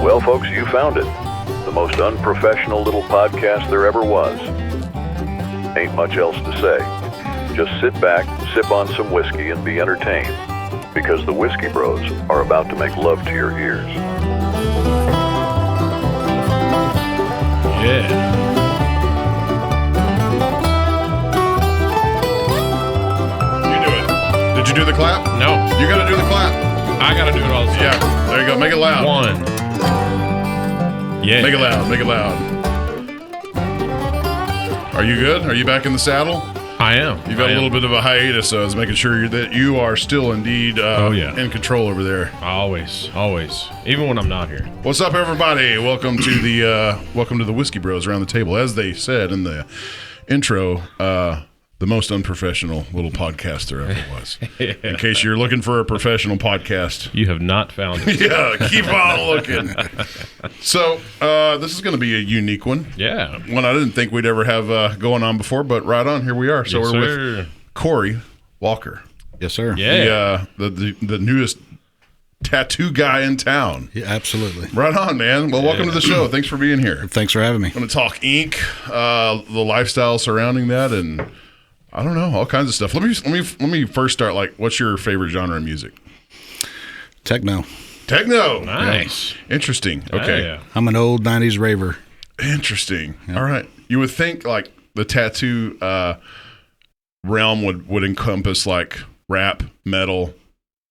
Well, folks, you found it. The most unprofessional little podcast there ever was. Ain't much else to say. Just sit back, sip on some whiskey, and be entertained. Because the Whiskey Bros are about to make love to your ears. Yeah. You do it. Did you do the clap? No. You got to do the clap. I got to do it all the time. Yeah. There you go. Make it loud. One. Yeah. Make it loud. Make it loud. Are you good? Are you back in the saddle? I am. You've got a little bit of a hiatus, so I was making sure that you are still indeed in control over there. Always. Even when I'm not here. What's up, everybody? Welcome to the Whiskey Bros around the table. As they said in the intro, the most unprofessional little podcast there ever was. Yeah. In case you're looking for a professional podcast. You have not found it. Yeah, keep on looking. So, this is going to be a unique one. Yeah. One I didn't think we'd ever have going on before, but right on, here we are. So yes, we're with Kory Walker. Yes, sir. Yeah. The newest tattoo guy in town. Yeah, absolutely. Right on, man. Well, welcome to the show. Thanks for being here. Thanks for having me. I'm going to talk ink, the lifestyle surrounding that, and I don't know, all kinds of stuff. Let me first start. Like, what's your favorite genre of music? Techno. Nice. Yeah. Interesting. Okay. Yeah. I'm an old 90s raver. Interesting. Yeah. All right. You would think like the tattoo realm would encompass like rap, metal,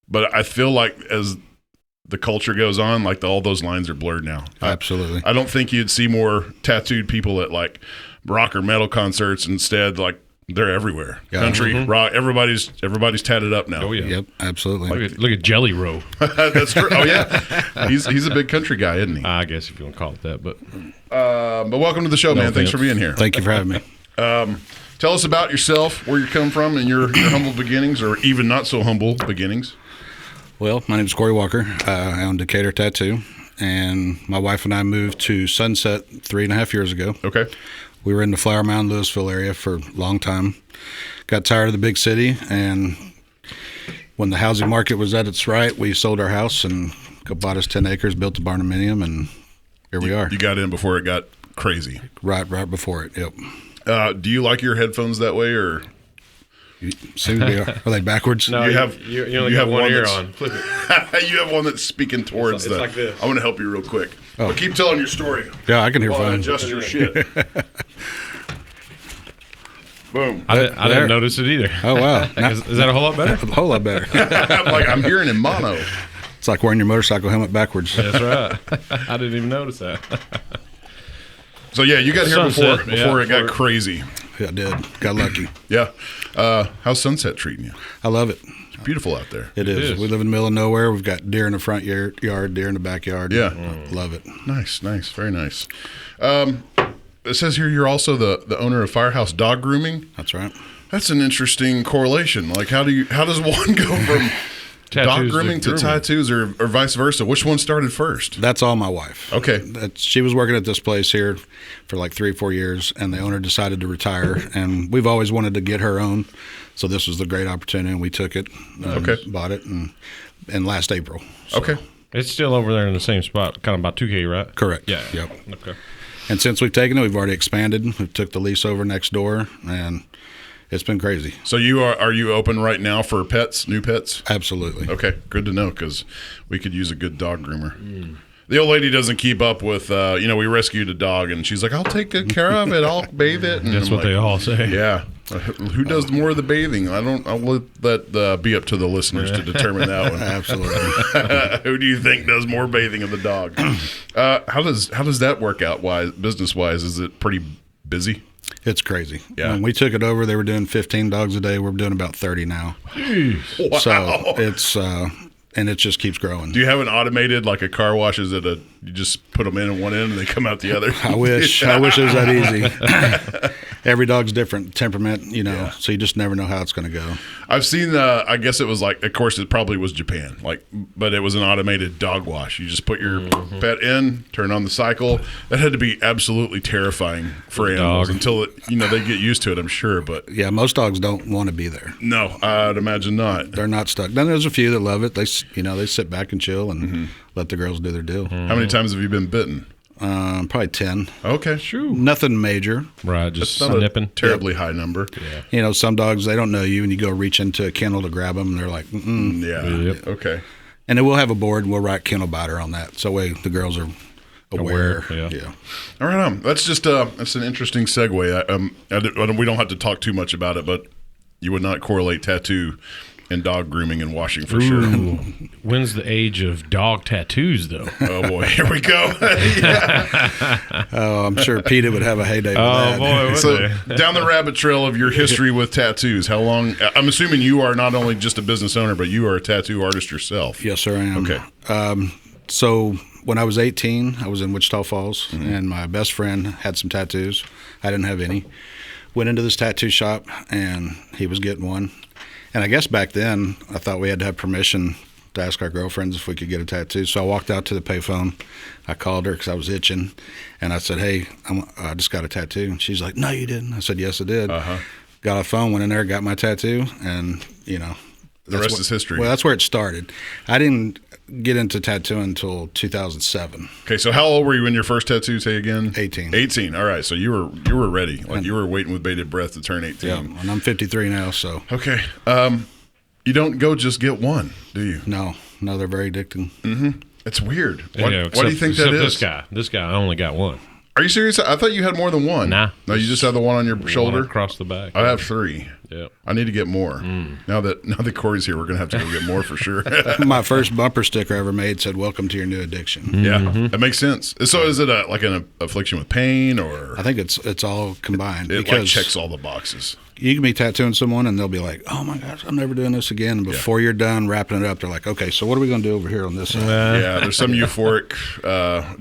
but I feel like as the culture goes on, like all those lines are blurred now. Absolutely. I don't think you'd see more tattooed people at like rock or metal concerts. Instead, like they're everywhere. Yeah. Country, rock, everybody's tatted up now. Oh yeah. Yep, absolutely. Look at Jelly Roll. That's true. Oh yeah. He's a big country guy, isn't he? I guess if you want to call it that, but welcome to the show, man. Thanks for being here. Thank you for having me. Tell us about yourself, where you come from, and your humble beginnings, or even not so humble beginnings. Well, my name is Kory Walker. I own Decatur Tattoo, and my wife and I moved to Sunset 3.5 years ago. Okay. We were in the Flower Mound, Louisville area for a long time. Got tired of the big city, and when the housing market was at its right, we sold our house and bought us 10 acres, built a barnuminium, and here we are. You got in before it got crazy. Right before it, yep. Do you like your headphones that way, or? Soon they are they backwards? No, you only have one ear on. Flip it. You have one that's speaking towards it's like this. I want to help you real quick. Oh. But keep telling your story. Yeah, I can hear fine. Adjust your shit. Boom. I didn't notice it either. Oh, wow. Is that a whole lot better? A whole lot better. I'm hearing in mono. It's like wearing your motorcycle helmet backwards. That's right. I didn't even notice that. So, yeah, you got here Sunset, before it got crazy. Yeah, I did. Got lucky. Yeah. How's Sunset treating you? I love it. It's beautiful out there. It is. We live in the middle of nowhere. We've got deer in the front yard, deer in the backyard. Yeah. Love it. Nice. Very nice. It says here you're also the owner of Firehouse Dog Grooming. That's right. That's an interesting correlation. Like, how does one go from dog grooming to tattoos, or vice versa? Which one started first? That's all my wife. Okay. She was working at this place here for like 3 or 4 years, and the owner decided to retire, and we've always wanted to get her own, so this was the great opportunity, and we took it. Bought it in last April. So. Okay. It's still over there in the same spot, kind of about 2K, right? Correct. Yeah. Yep. Okay. And since we've taken it, we've already expanded. We took the lease over next door, and it's been crazy. So are you open right now for pets, new pets? Absolutely. Okay, good to know, because we could use a good dog groomer. The old lady doesn't keep up with, we rescued a dog, and she's like, I'll take good care of it. I'll bathe it. And that's what they all say. Yeah. Who does more of the bathing? I'll let that be up to the listeners to determine that one. Absolutely. Who do you think does more bathing of the dog? How does that work out business wise? Is it pretty busy? It's crazy. Yeah. When we took it over, they were doing 15 dogs a day. We're doing about 30 now. Wow. So it's and it just keeps growing. Do you have an automated, like a car wash? Is it you just put them in one end and they come out the other? I wish it was that easy. every dog's different temperament, so you just never know how it's going to go. I've seen, I guess it was like, of course, it probably was Japan, but it was an automated dog wash. You just put your pet in, turn on the cycle. That had to be absolutely terrifying for animals until they get used to it, I'm sure. But yeah, most dogs don't want to be there. No, I'd imagine not. They're not stuck. Then there's a few that love it. They sit back and chill and let the girls do their deal. How many times have you been bitten? Probably 10. Okay, sure. Nothing major. Right, just That's not snipping. a terribly high number. Yeah. Some dogs, they don't know you, and you go reach into a kennel to grab them, and they're like, mm-mm. Yeah. Yep. Okay. And then we'll have a board, and we'll write kennel biter on that. So way the girls are aware. Yeah. All right. That's just that's an interesting segue. We don't have to talk too much about it, but you would not correlate tattoo and dog grooming and washing for sure. When's the age of dog tattoos, though? Oh, boy. Here we go. Oh, I'm sure Peter would have a heyday with that. Boy, So down the rabbit trail of your history with tattoos, how long? I'm assuming you are not only just a business owner, but you are a tattoo artist yourself. Yes, sir, I am. Okay. So when I was 18, I was in Wichita Falls, and my best friend had some tattoos. I didn't have any. Went into this tattoo shop, and he was getting one. And I guess back then, I thought we had to have permission to ask our girlfriends if we could get a tattoo. So I walked out to the payphone. I called her because I was itching. And I said, hey, I just got a tattoo. And she's like, no, you didn't. I said, yes, I did. Got a phone, went in there, got my tattoo. And, the rest is history. Well, that's where it started. I didn't get into tattooing until 2007. Okay, so how old were you when your first tattoo, say again? 18. 18, all right. So you were ready. You were waiting with bated breath to turn 18. Yeah, and I'm 53 now, so. Okay. You don't go just get one, do you? No, they're very addicting. Mm-hmm. It's weird. Why do you think except that is? This guy only got one. Are you serious? I thought you had more than one. Nah. No, you just have the one on your shoulder? One across the back. I have 3. Yep. I need to get more. Now that Kory's here, we're going to have to go get more for sure. My first bumper sticker I ever made said, welcome to your new addiction. Yeah, that makes sense. So is it like an affliction with pain, or? I think it's all combined. It because checks all the boxes. You can be tattooing someone and they'll be like, oh my gosh, I'm never doing this again. And before you're done wrapping it up, they're like, okay, so what are we going to do over here on this side? Yeah, there's some euphoric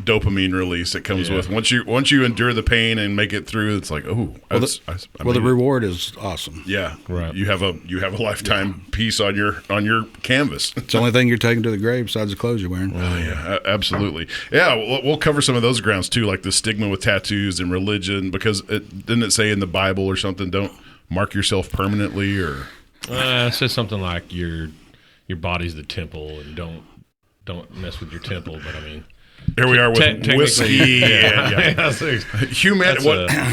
dopamine release that comes with once you endure the pain and make it through. It's like, oh, the reward is awesome. Yeah, right. You have a lifetime piece on your canvas. It's the only thing you're taking to the grave besides the clothes you're wearing. Oh yeah, absolutely. Yeah, we'll cover some of those grounds too, like the stigma with tattoos and religion, because didn't it say in the Bible or something, don't mark yourself permanently, or it says something like your body's the temple and don't mess with your temple. But I mean, here we are with whiskey. Yeah. Human.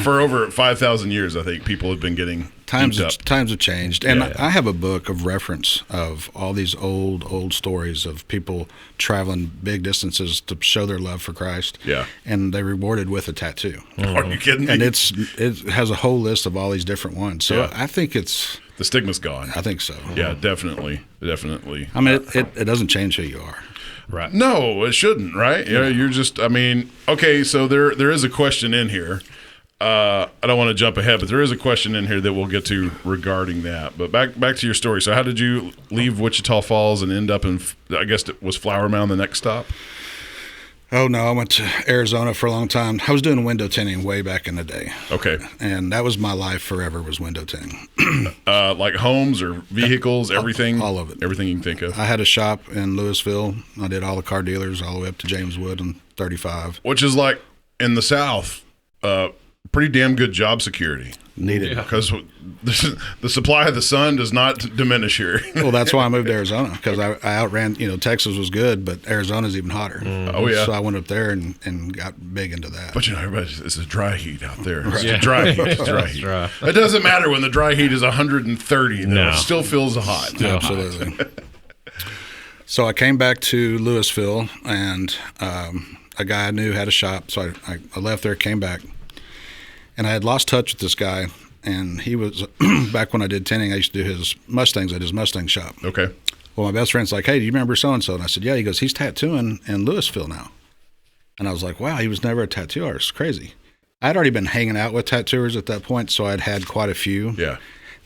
For over 5,000 years, I think people have been getting times have changed, and I have a book of reference of all these old stories of people traveling big distances to show their love for Christ. Yeah, and they rewarded with a tattoo. Are you kidding me? And it has a whole list of all these different ones. So I think the stigma's gone. I think so. Yeah, definitely. I mean, it doesn't change who you are. Right. No, it shouldn't, right? Yeah. You're just, okay, so there is a question in here. I don't want to jump ahead, but there is a question in here that we'll get to regarding that. But back to your story. So how did you leave Wichita Falls and end up in, I guess it was Flower Mound the next stop? Oh, no, I went to Arizona for a long time. I was doing window tinting way back in the day. Okay. And that was my life forever, was window tinting. Like homes or vehicles, everything? All of it. Everything you can think of. I had a shop in Louisville. I did all the car dealers all the way up to James Wood and 35. Which is like, in the South, pretty damn good job security. Needed. Because the supply of the sun does not diminish here. Well, that's why I moved to Arizona, because I outran, Texas was good, but Arizona's even hotter. Oh, yeah. So I went up there and got big into that. But, it's a dry heat out there. It's Right. dry heat. It's dry heat. Dry. It doesn't matter when the dry heat is 130. No. It still feels hot. Absolutely. So I came back to Louisville, and a guy I knew had a shop. So I left there, came back. And I had lost touch with this guy, and he was, back when I did tinting, I used to do his Mustangs at his Mustang shop. Okay. Well, my best friend's like, hey, do you remember so-and-so? And I said, yeah. He goes, he's tattooing in Louisville now. And I was like, wow, he was never a tattoo artist. Crazy. I'd already been hanging out with tattooers at that point, so I'd had quite a few. Yeah.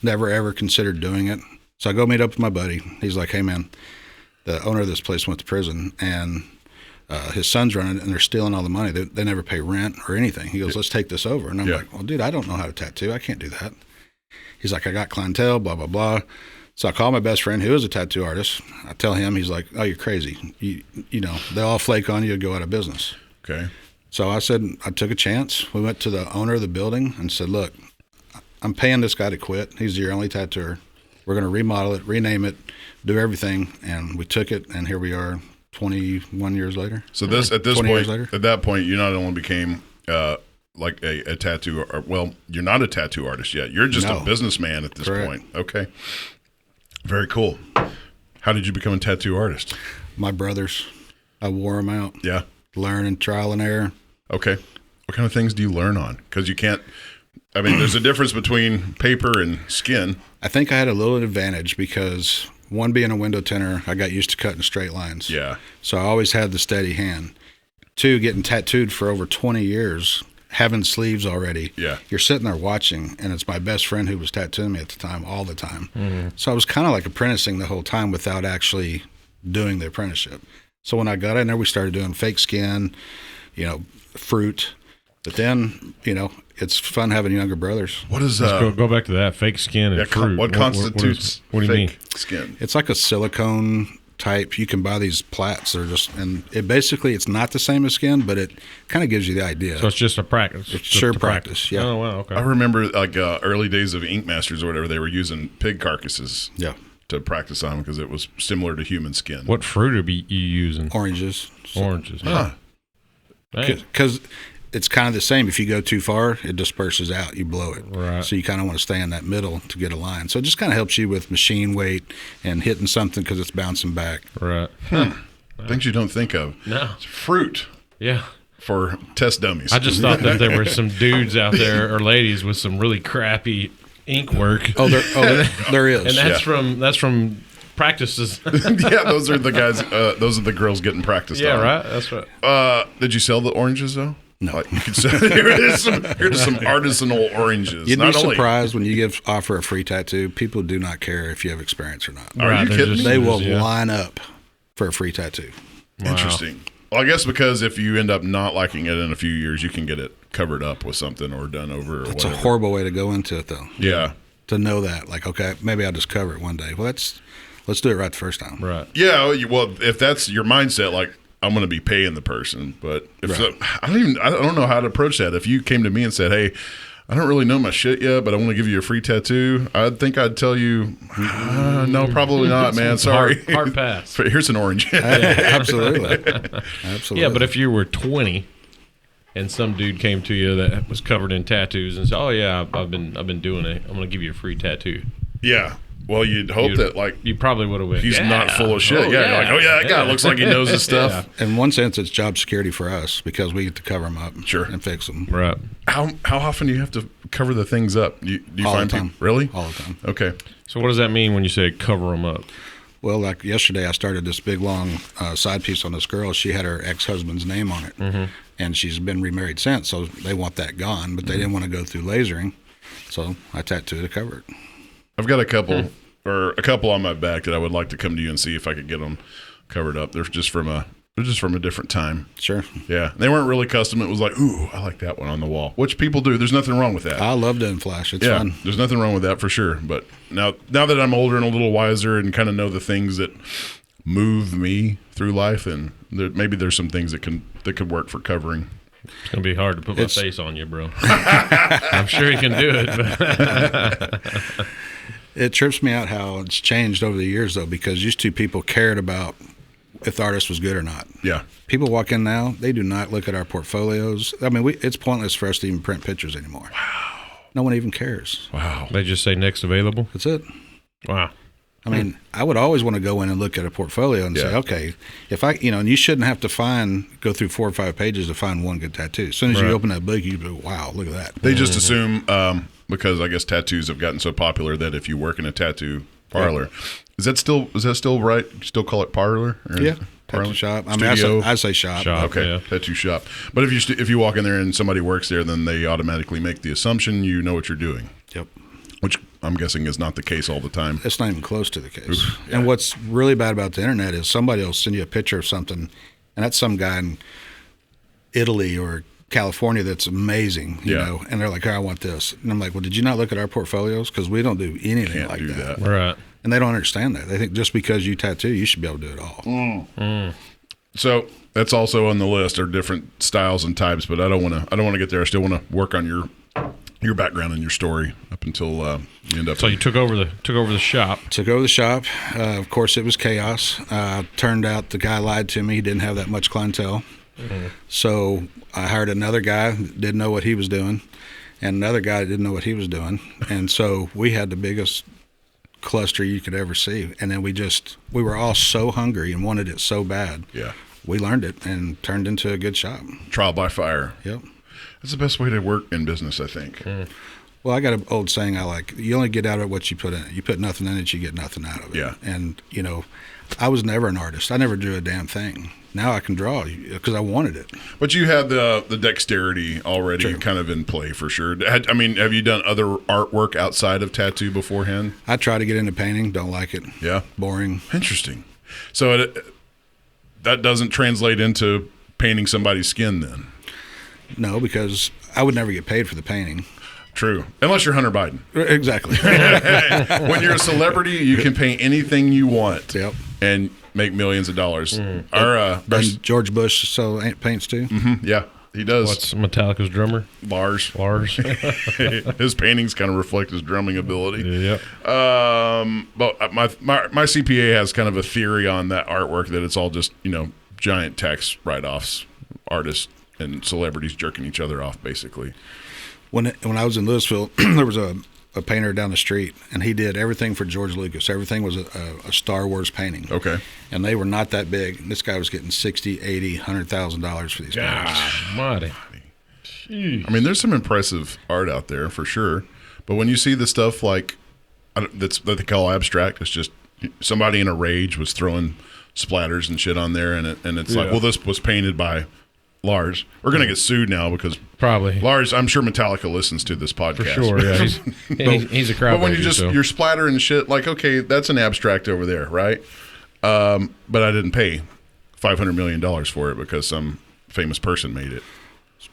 Never, ever considered doing it. So I go meet up with my buddy. He's like, hey, man, the owner of this place went to prison, and his son's running it, and they're stealing all the money. They never pay rent or anything. He goes, let's take this over. And I'm like, well, dude, I don't know how to tattoo. I can't do that. He's like, I got clientele, blah, blah, blah. So I call my best friend, who is a tattoo artist. I tell him, he's like, oh, you're crazy. You know, they'll all flake on you and go out of business. Okay. So I said, I took a chance. We went to the owner of the building and said, look, I'm paying this guy to quit. He's your only tattooer. We're going to remodel it, rename it, do everything. And we took it, and here we are 21 years later. So at that point, you not only became like a tattoo, well, you're not a tattoo artist yet. You're just a businessman at this point. Okay. Very cool. How did you become a tattoo artist? My brothers. I wore them out. Yeah. Learning, trial and error. Okay. What kind of things do you learn on? Because you can't, I mean, there's a difference between paper and skin. I think I had a little advantage because, one, being a window tinter, I got used to cutting straight lines. Yeah. So I always had the steady hand. 2, getting tattooed for over 20 years, having sleeves already. Yeah. You're sitting there watching, and it's my best friend who was tattooing me at the time, all the time. Mm-hmm. So I was kind of like apprenticing the whole time without actually doing the apprenticeship. So when I got in there, we started doing fake skin, you know, fruit. But then, you know, it's fun having younger brothers. What is go back to that fake skin and fruit. What constitutes what do you mean? Skin? It's like a silicone type. You can buy these plats. They're just, and it basically, it's not the same as skin, but it kind of gives you the idea. So it's just a practice. It's sure practice. Yeah. Oh wow. Okay. I remember like early days of Ink Masters or whatever. They were using pig carcasses. Yeah. To practice on because it was similar to human skin. What fruit are you using? Oranges. Oranges. Huh. Because it's kind of the same. If you go too far, it disperses out. You blow it. Right. So you kind of want to stay in that middle to get a line. So it just kind of helps you with machine weight and hitting something because it's bouncing back. Right. Things you don't think of. No. It's fruit. Yeah. For test dummies. I just thought that there were some dudes out there or ladies with some really crappy ink work. There is. And that's from practices. Yeah, those are the guys. Those are the girls getting practiced. Yeah, on. right. That's right. Did you sell the oranges though? No. You could sell, here's some artisanal oranges. You'd be surprised when you offer a free tattoo. People do not care if you have experience or not. Are you kidding me? They will line up for a free tattoo. Wow. Interesting. Well, I guess because if you end up not liking it in a few years, you can get it covered up with something or done over. Or That's whatever. a horrible way to go into it, though. Yeah. To know that, like, okay, maybe I'll just cover it one day. Well, let's do it right the first time. Right. Yeah. Well, if that's your mindset, like I'm going to be paying the person, but if I don't know how to approach that. If you came to me and said, "Hey, I don't really know my shit yet, but I want to give you a free tattoo," I think I'd tell you, "No, probably not, man. Sorry, hard pass." Here's an orange. Absolutely. Yeah, but if you were 20 and some dude came to you that was covered in tattoos and said, "Oh yeah, I've been doing it. I'm going to give you a free tattoo." Yeah. Well, you'd hope that like you probably would have went. He's not full of shit. Oh, You're like, oh yeah, that guy looks like he knows his stuff. Yeah. In one sense, it's job security for us because we get to cover them up and fix them. Right. How often do you have to cover the things up? Do you All find the time. people really? All the time. Okay. So what does that mean when you say cover them up? Well, like yesterday, I started this big, long side piece on this girl. She had her ex-husband's name on it, and she's been remarried since, so they want that gone, but they didn't want to go through lasering, so I tattooed to cover it. I've got a couple on my back that I would like to come to you and see if I could get them covered up. They're just from a different time. Sure. Yeah. They weren't really custom. It was like, ooh, I like that one on the wall, which people do. There's nothing wrong with that. I love doing flash. It's fun. There's nothing wrong with that for sure. But now that I'm older and a little wiser and kind of know the things that move me through life, and maybe there's some things that could work for covering. It's going to be hard to put my face on you, bro. I'm sure you can do it. But It trips me out how it's changed over the years, though, because used to people cared about if the artist was good or not. Yeah. People walk in now, they do not look at our portfolios. I mean, it's pointless for us to even print pictures anymore. Wow. No one even cares. Wow. They just say next available? That's it. Wow. I mean, I would always want to go in and look at a portfolio and say, okay, if I, and you shouldn't have to go through 4 or 5 pages to find one good tattoo. As soon as you open that book, you go, wow, look at that. They just assume, because I guess tattoos have gotten so popular that if you work in a tattoo parlor, is that still right? You still call it parlor? Or yeah. parlor? Tattoo shop. I Studio? mean, I say shop. Okay, yeah. Tattoo shop. But if you walk in there and somebody works there, then they automatically make the assumption you know what you're doing. Yep. Which I'm guessing is not the case all the time. It's not even close to the case. And what's really bad about the internet is somebody will send you a picture of something, And that's some guy in Italy or California that's amazing, you know. And they're like, "Hey, I want this." And I'm like, "Well, did you not look at our portfolios? Because we don't do anything Can't like do that." Right. And they don't understand that. They think just because you tattoo, you should be able to do it all. So that's also on the list, are different styles and types. But I don't want to get there. I still want to work on your background and your story up until you end up. So you took over the shop. Took over the shop. Of course, it was chaos. Turned out the guy lied to me. He didn't have that much clientele. So I hired another guy that didn't know what he was doing, and another guy that didn't know what he was doing. And so we had the biggest cluster you could ever see. And then we were all so hungry and wanted it so bad. Yeah. We learned it and turned into a good shop. Trial by fire. Yep. That's the best way to work in business, I think. Well, I got an old saying I like. You only get out of what you put in it. You put nothing in it, you get nothing out of it. Yeah. And, you know, I was never an artist. I never drew a damn thing. Now I can draw because I wanted it. But you had the dexterity already kind of in play for sure. I mean, have you done other artwork outside of tattoo beforehand? I try to get into painting. Don't like it. Yeah. Boring. Interesting. So that doesn't translate into painting somebody's skin then? No, because I would never get paid for the painting. True. Unless you're Hunter Biden. Exactly. When you're a celebrity, you can paint anything you want. Yep. And make millions of dollars. And George Bush paints too. Yeah, he does. What's Metallica's drummer? Lars. His paintings kind of reflect his drumming ability. Yep. But my CPA has kind of a theory on that artwork that it's all just, you know, giant tax write-offs, artists and celebrities jerking each other off, basically. When I was in Louisville, there was a painter down the street, and he did everything for George Lucas. Everything was a Star Wars painting. Okay. And they were not that big. And this guy was getting $60,000, $80,000, $100,000 for these paintings. Mighty. I mean, there's some impressive art out there for sure. But when you see the stuff like that they call abstract, it's just somebody in a rage was throwing splatters and shit on there, and it's like, well, this was painted by Lars. We're gonna get sued now because probably Lars. I'm sure Metallica listens to this podcast for sure. Yeah, he's a crowd. But when you're splattering shit, like, okay, that's an abstract over there, right? But I didn't pay $500 million for it because some famous person made it.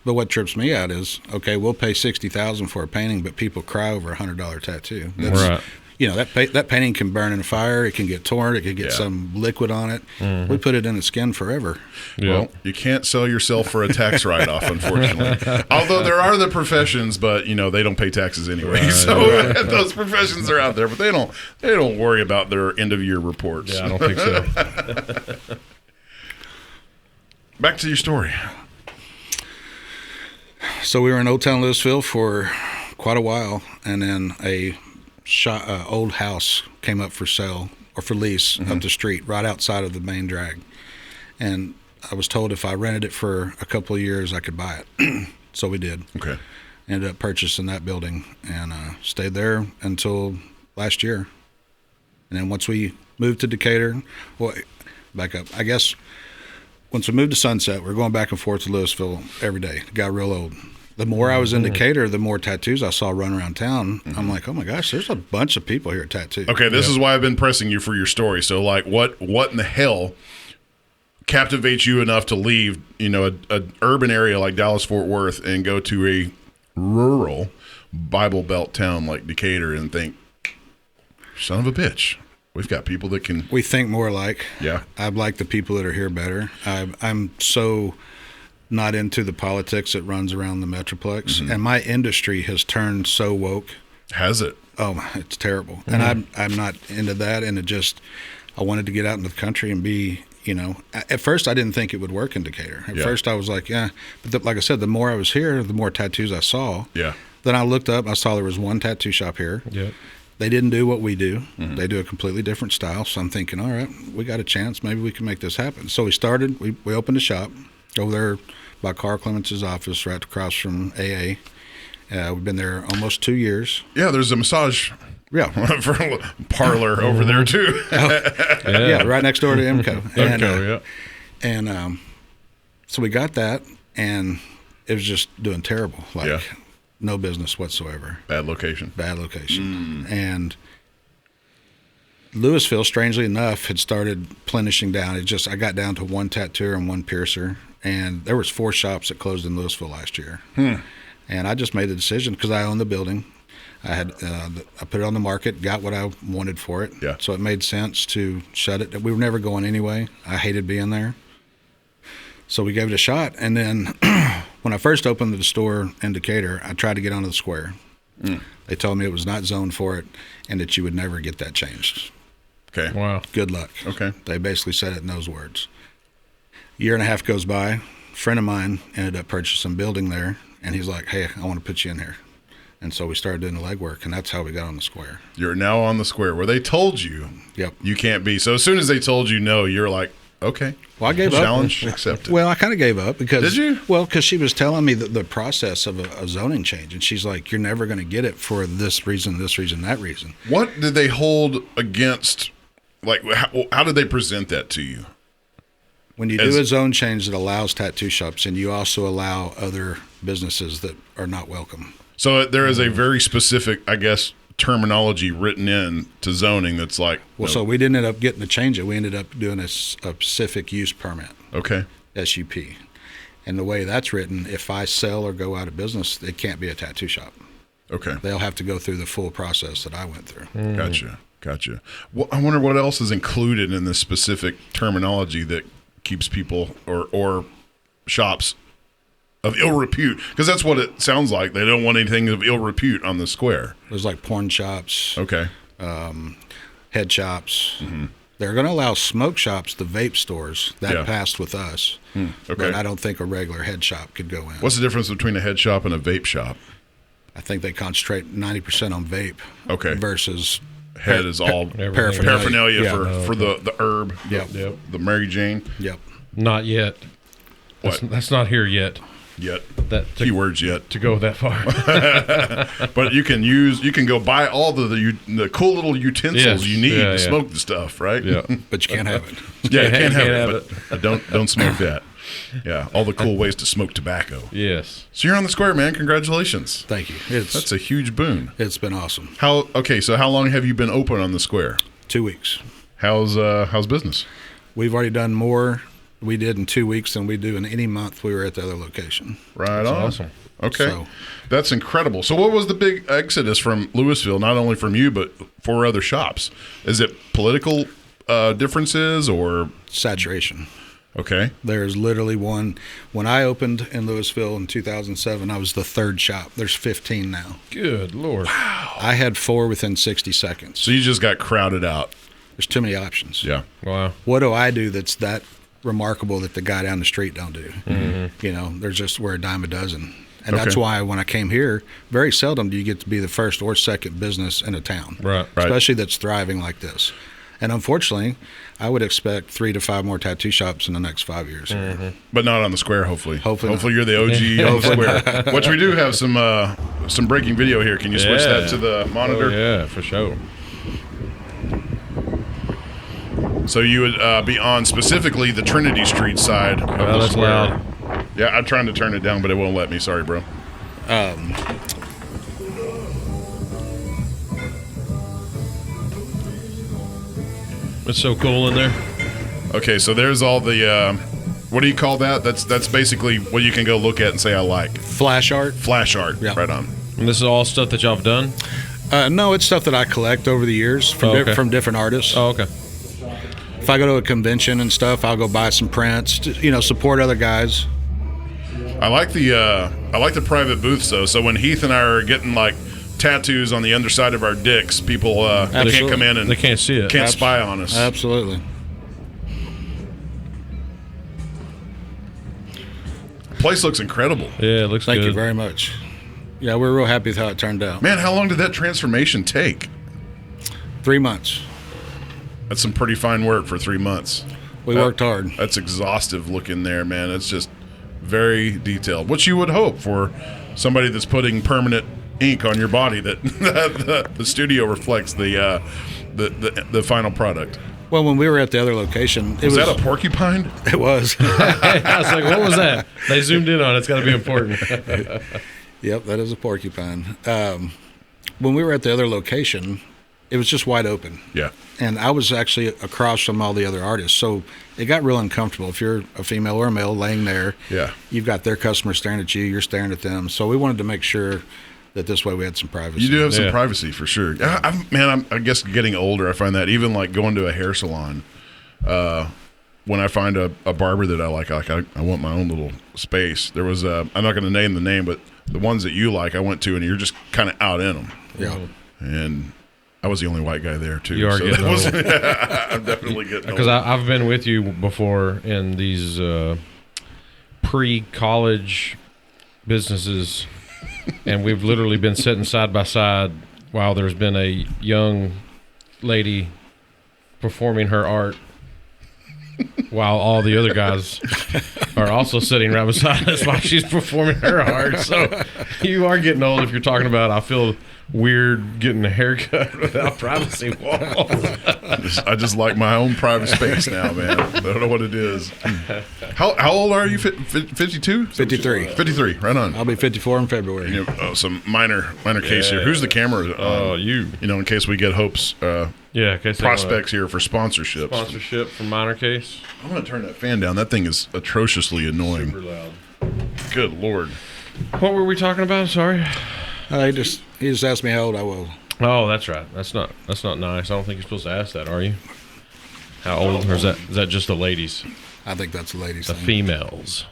But what trips me out is, okay, we'll pay $60,000 for a painting, but people cry over a $100 tattoo. That's, right. You know, that painting can burn in a fire. It can get torn. It can get some liquid on it. We put it in the skin forever. Yeah. Well, you can't sell yourself for a tax write-off, unfortunately. Although there are the professions, but you know they don't pay taxes anyway. Right. So those professions are out there, but they don't worry about their end-of-year reports. Yeah, I don't think so. Back to your story. So we were in Old Town Louisville for quite a while, and then a old house came up for sale or for lease up the street right outside of the main drag. And I was told if I rented it for a couple of years, I could buy it. So we did. Okay. Ended up purchasing that building and stayed there until last year. And then once we moved to Decatur, well, back up. I guess once we moved to Sunset, we were going back and forth to Louisville every day. It got real old. The more I was in Decatur, the more tattoos I saw run around town. I'm like, oh my gosh, there's a bunch of people here at Tattoo. Okay, this is why I've been pressing you for your story. So, like, what in the hell captivates you enough to leave, you know, a urban area like Dallas-Fort Worth and go to a rural Bible Belt town like Decatur and think, son of a bitch, we've got people that can. We think more alike. Yeah. I like the people that are here better. I'm so not into the politics that runs around the Metroplex, and my industry has turned so woke. Has it? Oh, it's terrible. And I'm not into that, and I wanted to get out into the country and be, you know, at first I didn't think it would work in Decatur. At first I was like, yeah, but like I said, the more I was here, the more tattoos I saw. Yeah. Then I looked up, I saw there was one tattoo shop here. Yep. They didn't do what we do. They do a completely different style. So I'm thinking, all right, we got a chance. Maybe we can make this happen. So we started, we opened a shop over there by Carl Clements' office right across from AA. We've been there almost 2 years. Yeah, there's a massage parlor over there too. Yeah, right next door to IMCO. And so we got that, and it was just doing terrible. Like no business whatsoever. Bad location. And Louisville, strangely enough, had started plenishing down. I got down to one tattooer and one piercer, and there was 4 shops that closed in Louisville last year. And I just made the decision because I own the building. I put it on the market, got what I wanted for it. Yeah. So it made sense to shut it. We were never going anyway. I hated being there. So we gave it a shot. And then when I first opened the store in Decatur, I tried to get onto the square. They told me it was not zoned for it and that you would never get that changed. Okay. Wow. Good luck. Okay. They basically said it in those words. A year and a half goes by. A friend of mine ended up purchasing a building there, and he's like, hey, I want to put you in here. And so we started doing the legwork, and that's how we got on the square. You're now on the square where they told you Yep. you can't be. So as soon as they told you no, you're like, okay. Well, I gave Challenge up. accepted. Well, I kind of gave up because. Did you? Well, because she was telling me the process of a zoning change, and she's like, "You're never going to get it for this reason, that reason." What did they hold against? Like, how did they present that to you? When you do a zone change that allows tattoo shops, and you also allow other businesses that are not welcome. So there is a very specific, I guess, terminology written in to zoning that's like. Well, no. so we didn't end up getting to change it. We ended up doing a specific use permit. Okay. SUP. And the way that's written, if I sell or go out of business, it can't be a tattoo shop. Okay. They'll have to go through the full process that I went through. Gotcha. Well, I wonder what else is included in this specific terminology that keeps people or shops of ill repute, because that's what it sounds like. They don't want anything of ill repute on the square. There's like porn shops, Okay. head shops. They're going to allow smoke shops, the vape stores. That Yeah. passed with us. Okay. But I don't think a regular head shop could go in. What's the difference between a head shop and a vape shop? I think they concentrate 90% on vape Okay. versus Head is all paraphernalia Yeah. for the herb, Yep. the Mary Jane. Yep. Not yet. What? That's not here yet. Yet. That to, Keywords yet. to go that far. But you can go buy all the cool little utensils you need to smoke the stuff, right? Yeah. But you can't have it. Yeah, you can't have have it, but don't smoke that. Yeah, all the cool ways to smoke tobacco. Yes. So you're on the square, man. Congratulations. Thank you. That's a huge boon. It's been awesome. So how long have you been open on the square? 2 weeks. How's business? We've already done more we did in 2 weeks than we do in any month we were at the other location. Right That's on. awesome. Okay. So- That's incredible. So what was the big exodus from Louisville, not only from you, but for other shops? Is it political differences or? Saturation. Okay. There's literally one. When I opened in Louisville in 2007, I was the 3rd shop. There's 15 now. Good Lord. I had 4 within 60 seconds. So you just got crowded out. There's too many options. Yeah. Wow. What do I do that's that remarkable that the guy down the street don't do? You know, there's just we're a dime a dozen. And that's Okay. why when I came here, very seldom do you get to be the first or second business in a town. Right. Especially that's thriving like this. And unfortunately, I would expect 3 to 5 more tattoo shops in the next 5 years. But not on the square, hopefully. Hopefully not. you're the OG on the square. Which we do have some breaking video here. Can you switch Yeah. that to the monitor? Oh, yeah, for sure. So you would be on specifically the Trinity Street side of Well, the that's square. loud. Yeah, I'm trying to turn it down, but it won't let me. Sorry, bro. It's so cool in there. Okay, so there's all the what do you call that? That's basically what you can go look at and say I like. Flash art? Flash art. Yeah. Right on. And this is all stuff that y'all have done? No, it's stuff that I collect over the years from, Oh, okay. from different artists. Oh, okay. If I go to a convention and stuff, I'll go buy some prints, to, support other guys. I like the private booths though. So when Heath and I are getting like tattoos on the underside of our dicks, people they can't Absolutely. come in and They can't see it. can't spy on us. Absolutely. Place looks incredible. Yeah, it looks Thank good. you very much. Yeah, we're real happy with how it turned out. Man, how long did that transformation take? 3 months. That's some pretty fine work for 3 months. We worked hard. That's exhaustive looking there, man. It's just very detailed. What you would hope for somebody that's putting permanent ink on your body that the studio reflects the final product. Well, when we were at the other location, it Was that a porcupine? It was. I was like, what was that? They zoomed in on it. It's got to be important. Yep, that is a porcupine. When we were at the other location, It was just wide open. Yeah. And I was actually across from all the other artists. So it got real uncomfortable. If you're a female or a male laying there, you've got their customers staring at you, you're staring at them. So we wanted to make sure that this way we had some privacy. You do have some privacy for sure. I guess getting older, I find that even like going to a hair salon, when I find a barber that I like I want my own little space. There was I'm not going to name the name, but the ones that you like, I went to, and you're just kind of out in them. Yeah. And I was the only white guy there too. You are getting old. I'm definitely getting old. Because I've been with you before in these pre-college businesses, and we've literally been sitting side by side while there's been a young lady performing her art while all the other guys are also sitting right beside us while she's performing her art. So you are getting old if you're talking about, I feel weird getting a haircut without privacy walls. I just like my own private space now, man. I don't know what it is. How old are you? 52? 53. 53, right on. I'll be 54 in February. You know, some minor case here. Who's the camera? You. You know, in case we get Hope's in case prospects here for sponsorships. Sponsorship from Minor Case. I'm going to turn that fan down. That thing is atrociously annoying. Super loud. Good Lord. What were we talking about? Sorry. He just asked me how old I was. Oh, that's right. That's not nice. I don't think you're supposed to ask that, are you? How old? Or is that just the ladies? I think that's the ladies' The thing. females.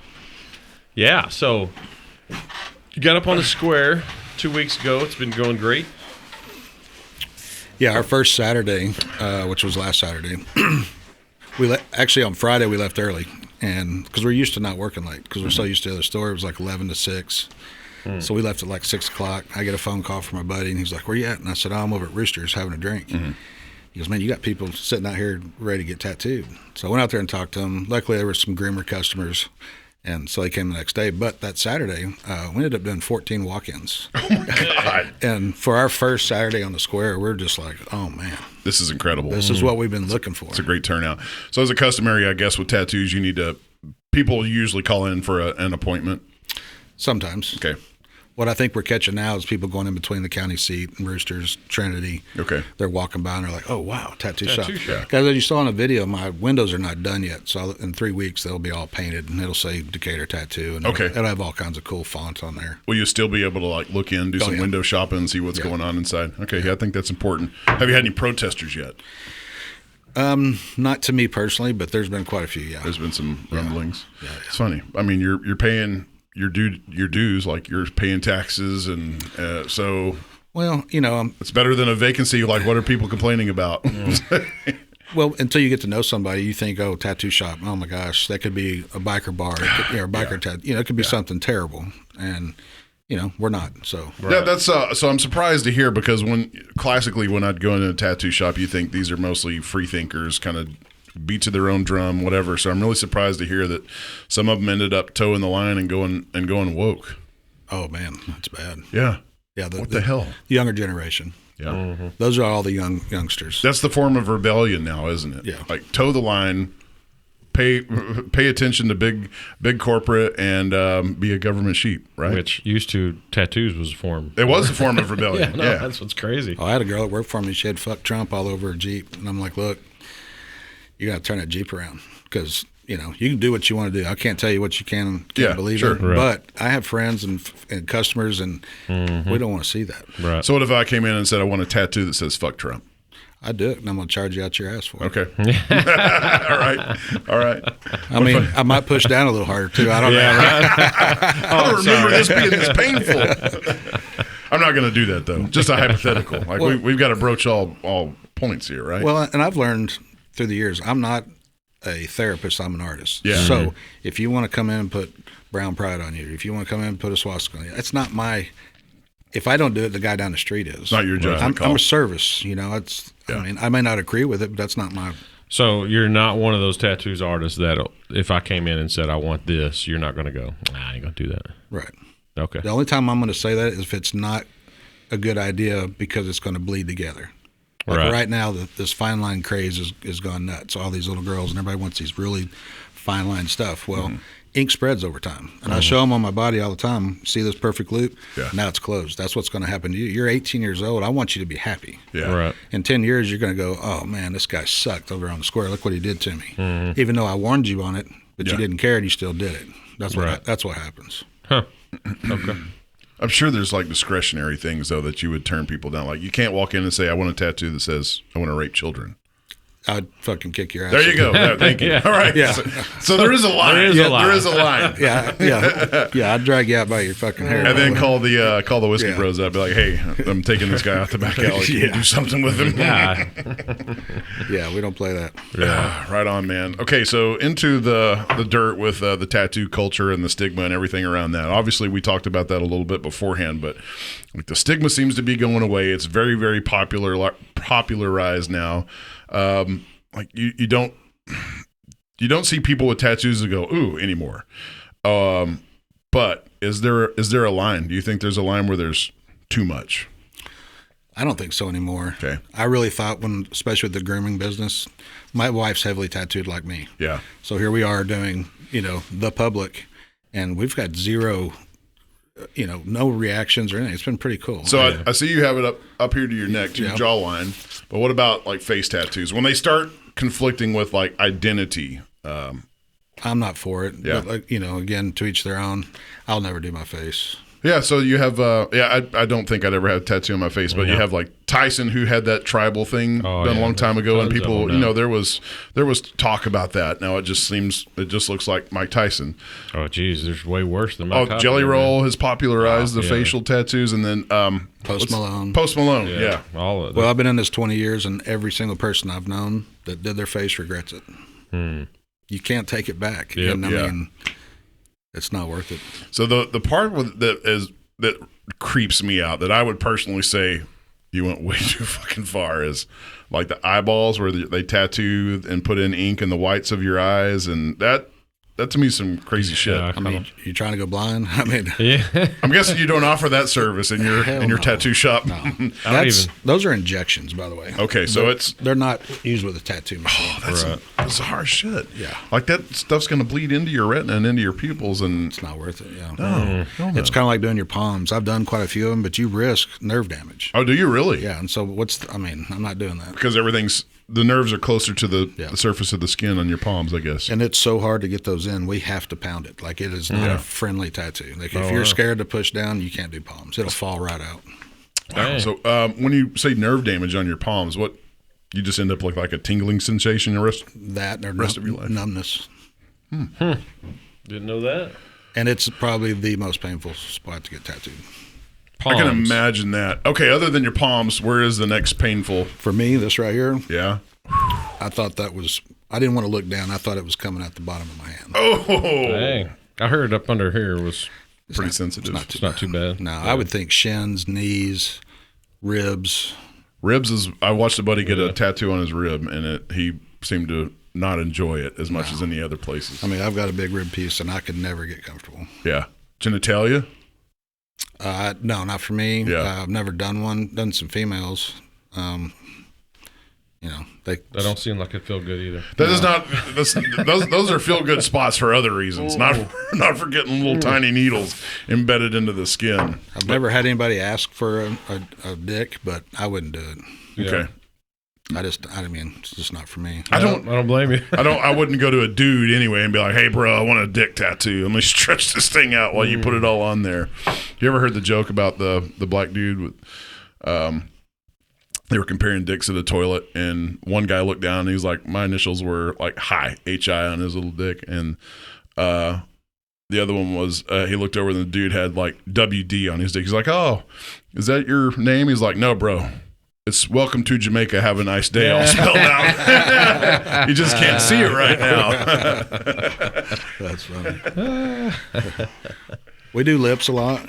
Yeah, so you got up on the square 2 weeks ago. It's been going great. Yeah, our first Saturday, which was last Saturday, actually on Friday we left early, and because we're used to not working late, because we're so used to the other store. It was like 11 to 6. So we left at like 6 o'clock. I get a phone call from my buddy, and he's like, "Where you at?" And I said, "Oh, I'm over at Rooster's having a drink." He goes, "Man, you got people sitting out here ready to get tattooed." So I went out there and talked to them. Luckily, there were some groomer customers, and so they came the next day. But that Saturday, we ended up doing 14 walk-ins. Oh, my God. And for our first Saturday on the square, we're just like, oh, man. This is incredible. This is what we've been looking for. It's a great turnout. So as a customary, I guess, with tattoos, you need to – people usually call in for an appointment? Sometimes. Okay. What I think we're catching now is people going in between the county seat and Roosters, Trinity. Okay. They're walking by and they're like, "Oh wow, tattoo shop." shop. Because as you saw in the video, my windows are not done yet. So in 3 weeks they'll be all painted and it'll say Decatur Tattoo, and it'll have all kinds of cool fonts on there. Will you still be able to like look in, do some window shopping, and see what's going on inside? Okay, I think that's important. Have you had any protesters yet? Not to me personally, but there's been quite a few. Yeah. There's been some rumblings. Yeah. It's funny. I mean, you're paying your dues, like you're paying taxes, and so. Well, it's better than a vacancy. Like, what are people complaining about? Well, until you get to know somebody, you think, "Oh, tattoo shop. Oh my gosh, that could be a biker bar, or a biker tattoo. It could be something terrible." And we're not. So yeah, that's so I'm surprised to hear, because classically when I'd go into a tattoo shop, you think these are mostly free thinkers, kind of beat to their own drum, whatever. So I'm really surprised to hear that some of them ended up towing the line and going woke. Oh man, that's bad. Yeah. Yeah. What the hell? The younger generation. Yeah. Mm-hmm. Those are all the youngsters. That's the form of rebellion now, isn't it? Yeah. Like toe the line, pay attention to big corporate, and be a government sheep, right? Which used to tattoos was a form. It was a form of rebellion. Yeah, that's what's crazy. I had a girl that worked for me. She had "fuck Trump" all over her Jeep, and I'm like, "Look, you got to turn that Jeep around, because you can do what you want to do. I can't tell you what you can't believe in, right. But I have friends and customers, and we don't want to see that." Right. So what if I came in and said I want a tattoo that says "fuck Trump"? I do it, and I'm going to charge you out your ass for it. Okay. All right. I mean, I might push down a little harder too. I don't know. Right? I don't remember this being this painful. I'm not going to do that though. Just a hypothetical. Like we've got to broach all points here, right? Well, and I've learned through the years, I'm not a therapist. I'm an artist. Yeah. So if you want to come in and put brown pride on you, if you want to come in and put a swastika on you, that's not my. If I don't do it, the guy down the street is. It's not your judgment call. I'm a service. It's. Yeah. I mean, I may not agree with it, but that's not my. So you're not one of those tattoos artists that if I came in and said I want this, you're not going to go, I ain't going to do that. Right. Okay. The only time I'm going to say that is if it's not a good idea, because it's going to bleed together. Like right now, this fine line craze is gone nuts. All these little girls and everybody wants these really fine line stuff. Well, ink spreads over time. And I show them on my body all the time. See this perfect loop? Yeah. Now it's closed. That's what's going to happen to you. You're 18 years old. I want you to be happy. Yeah. Right. In 10 years, you're going to go, oh, man, this guy sucked over on the square. Look what he did to me. Even though I warned you on it, but you didn't care and you still did it. That's what happens. Huh. Okay. I'm sure there's like discretionary things though that you would turn people down. Like you can't walk in and say, I want a tattoo that says I want to rape children. I'd fucking kick your ass. There you go. Yeah, thank you. Yeah. All right. Yeah. So there is a line. There is a line. There is a line. Yeah, I'd drag you out by your fucking hair. And then call the whiskey Yeah. bros up, be like, "Hey, I'm taking this guy out the back alley. Can you do something with him?" Yeah. Yeah, we don't play that. Yeah. Right on, man. Okay, so into the dirt with the tattoo culture and the stigma and everything around that. Obviously, we talked about that a little bit beforehand, but like the stigma seems to be going away. It's very, very popularized now. Like you don't see people with tattoos that go ooh anymore. But is there a line? Do you think there's a line where there's too much? I don't think so anymore. Okay. I really thought especially with the grooming business, my wife's heavily tattooed like me. Yeah. So here we are doing, the public, and we've got zero, no reactions or anything. It's been pretty cool. So I see you have it up here to your neck, to your Yeah. jawline. But what about like face tattoos? When they start conflicting with like identity, I'm not for it. Yeah. But again, to each their own. I'll never do my face. yeah. So you have, I don't think I'd ever have a tattoo on my face, but you have like Tyson who had that tribal thing done a long time ago, and Tons of people, them now. there was talk about that. Now it just looks like Mike Tyson. Oh, geez, there's way worse than my copy Jelly there, Roll man. has popularized the yeah. facial tattoos, and then Post Malone. Post Malone, yeah. All of Well, I've been in this 20 years, and every single person I've known that did their face regrets it. You can't take it back. Yep. And I Yeah. mean, it's not worth it. So the part that creeps me out, that I would personally say you went way too fucking far, is like the eyeballs where they tattoo and put in ink in the whites of your eyes, and that to me is some crazy shit. Yeah. I mean, you trying to go blind? I mean, Yeah. I'm guessing you don't offer that service in your Hell no. no. tattoo shop. those are injections, by the way. Okay, so They're not used with a tattoo machine. that's Right. bizarre shit. Yeah. Like that stuff's gonna bleed into your retina and into your pupils, and It's not worth it. Yeah. no. It's kind of like doing your palms. I've done quite a few of them, but you risk nerve damage. Oh, do you really? Yeah. And so I'm not doing that. Because the nerves are closer to the surface of the skin on your palms, I guess. And it's so hard to get those in. We have to pound it. Like, it is not a friendly tattoo. Like, if you're scared to push down, you can't do palms. It'll fall right out. Wow. So when you say nerve damage on your palms, what you just end up like a tingling sensation the rest? That or Rest of your life. numbness. Didn't know that. And it's probably the most painful spot to get tattooed. I can Palms. imagine that. Okay, other than your palms, where is the next painful? For me, this right here, Yeah. I thought I didn't want to look down. I thought it was coming out the bottom of my hand. Oh, Dang. I heard up under here was pretty sensitive. it's not too bad. No, I would think shins, knees, ribs. Ribs is. I watched a buddy get a tattoo on his rib, and he seemed to not enjoy it as much as any other places. I mean, I've got a big rib piece, and I could never get comfortable. Yeah. Genitalia? No, not for me. Yeah. I've never done one. Done some females. That don't seem like it feel good either. That is not. Those are feel good spots for other reasons, not for getting little tiny needles embedded into the skin. I've never had anybody ask for a dick, but I wouldn't do it. Yeah. Okay. I mean, it's just not for me. I don't blame you. I wouldn't go to a dude anyway and be like, "Hey, bro, I want a dick tattoo. Let me stretch this thing out while you put it all on there." You ever heard the joke about the black dude with, they were comparing dicks at a toilet, and one guy looked down and he was like, "My initials were like Hi, H-I on his little dick," and the other one was he looked over and the dude had like WD on his dick. He's like, "Oh, is that your name?" He's like, "No, bro. It's welcome to Jamaica. Have a nice day." All spelled out. You just can't see it right now. That's funny. We do lips a lot.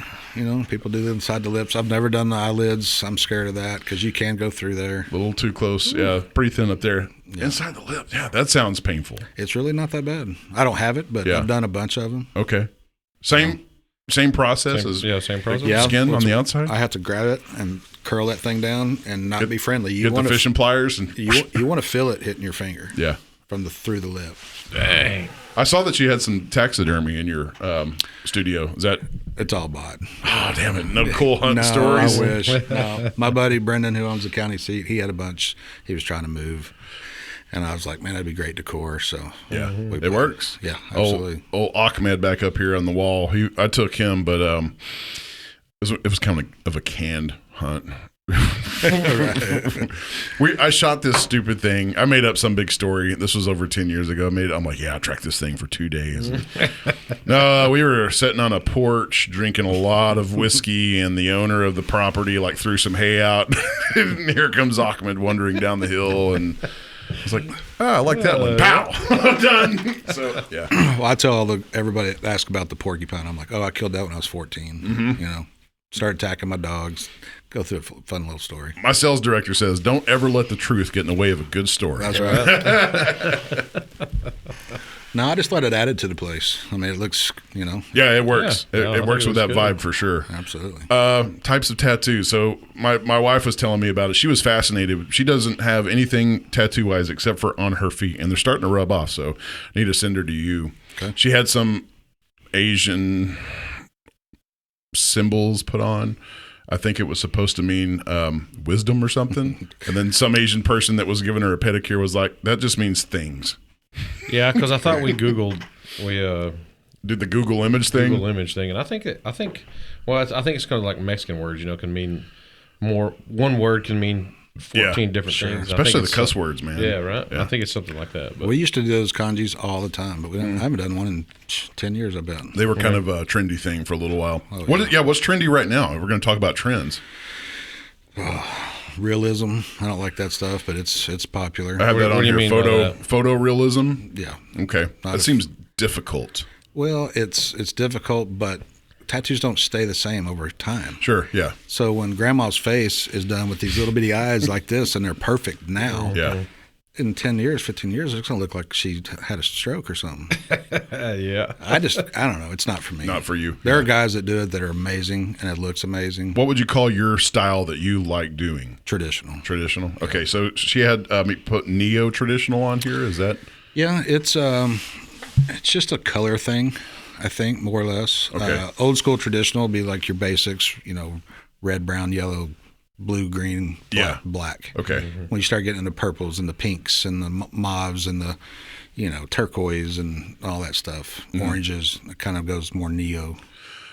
People do inside the lips. I've never done the eyelids. I'm scared of that because you can go through there. A little too close. Yeah, pretty thin up there. Yeah. Inside the lip. Yeah, that sounds painful. It's really not that bad. I don't have it, but Yeah. I've done a bunch of them. Okay. Same process as Same process. Yeah. skin on the outside? I have to grab it and curl that thing down and not be friendly. You Get want the to fishing pliers and you want to feel it hitting your finger. yeah. through the lip. Dang. I saw that you had some taxidermy in your studio. Is that? It's all bought. Oh, damn it! No cool hunt No, stories. I wish. No. My buddy Brendan, who owns the county seat, he had a bunch. He was trying to move, and I was like, man, that'd be great decor. So Yeah, it works. Yeah, absolutely. Old Ahmed back up here on the wall. I took him, but it was kind of a canned hunt. I shot this stupid thing. I made up some big story. This was over 10 years ago. I'm like, yeah, I tracked this thing for 2 days. No, we were sitting on a porch drinking a lot of whiskey, and the owner of the property like threw some hay out. And here comes Ahmed wandering down the hill, and I was like, I like that one. Pow! Done. So yeah. Well, I tell everybody that ask about the porcupine. I'm like, I killed that when I was 14. Mm-hmm. You know, started attacking my dogs. Go through a fun little story. My sales director says, don't ever let the truth get in the way of a good story. That's right. No, I just thought it added to the place. I mean, it looks, Yeah, it works. Yeah. It works with that good. vibe for sure. Absolutely. Types of tattoos. So my wife was telling me about it. She was fascinated. She doesn't have anything tattoo-wise except for on her feet, and they're starting to rub off, so I need to send her to you. Okay. She had some Asian symbols put on. I think it was supposed to mean wisdom or something. And then some Asian person that was giving her a pedicure was like, that just means things. Yeah, because I thought we Did the Google image thing? Google image thing, and I think it's kind of like Mexican words. Can mean more. One word can mean 14 different things. Especially the cuss words, man. Yeah, right. Yeah. I think it's something like that. But We used to do those kanjis all the time, but I haven't done one in 10 years, I bet. They were kind of a trendy thing for a little while. Oh, What's trendy right now? We're going to talk about trends. Realism. I don't like that stuff, but it's popular. I have that What on do you here. mean by that? Photo realism. Yeah. Okay. That seems difficult. Well, it's difficult, but tattoos don't stay the same over time. Sure. Yeah. So when grandma's face is done with these little bitty eyes like this, and they're perfect now, Yeah. in 10 years, 15 years, it's going to look like she had a stroke or something. yeah, I don't know. It's not for me. Not for you. There are guys that do it that are amazing, and it looks amazing. What would you call your style that you like doing? Traditional. Traditional. Okay. So she had me put neo traditional on here. Is that? Yeah, it's just a color thing, I think, more or less. Okay. Old school traditional would be like your basics, red, brown, yellow, blue, green, black. Okay. When you start getting into purples and the pinks and the mauves and the, turquoise and all that stuff, oranges, it kind of goes more neo.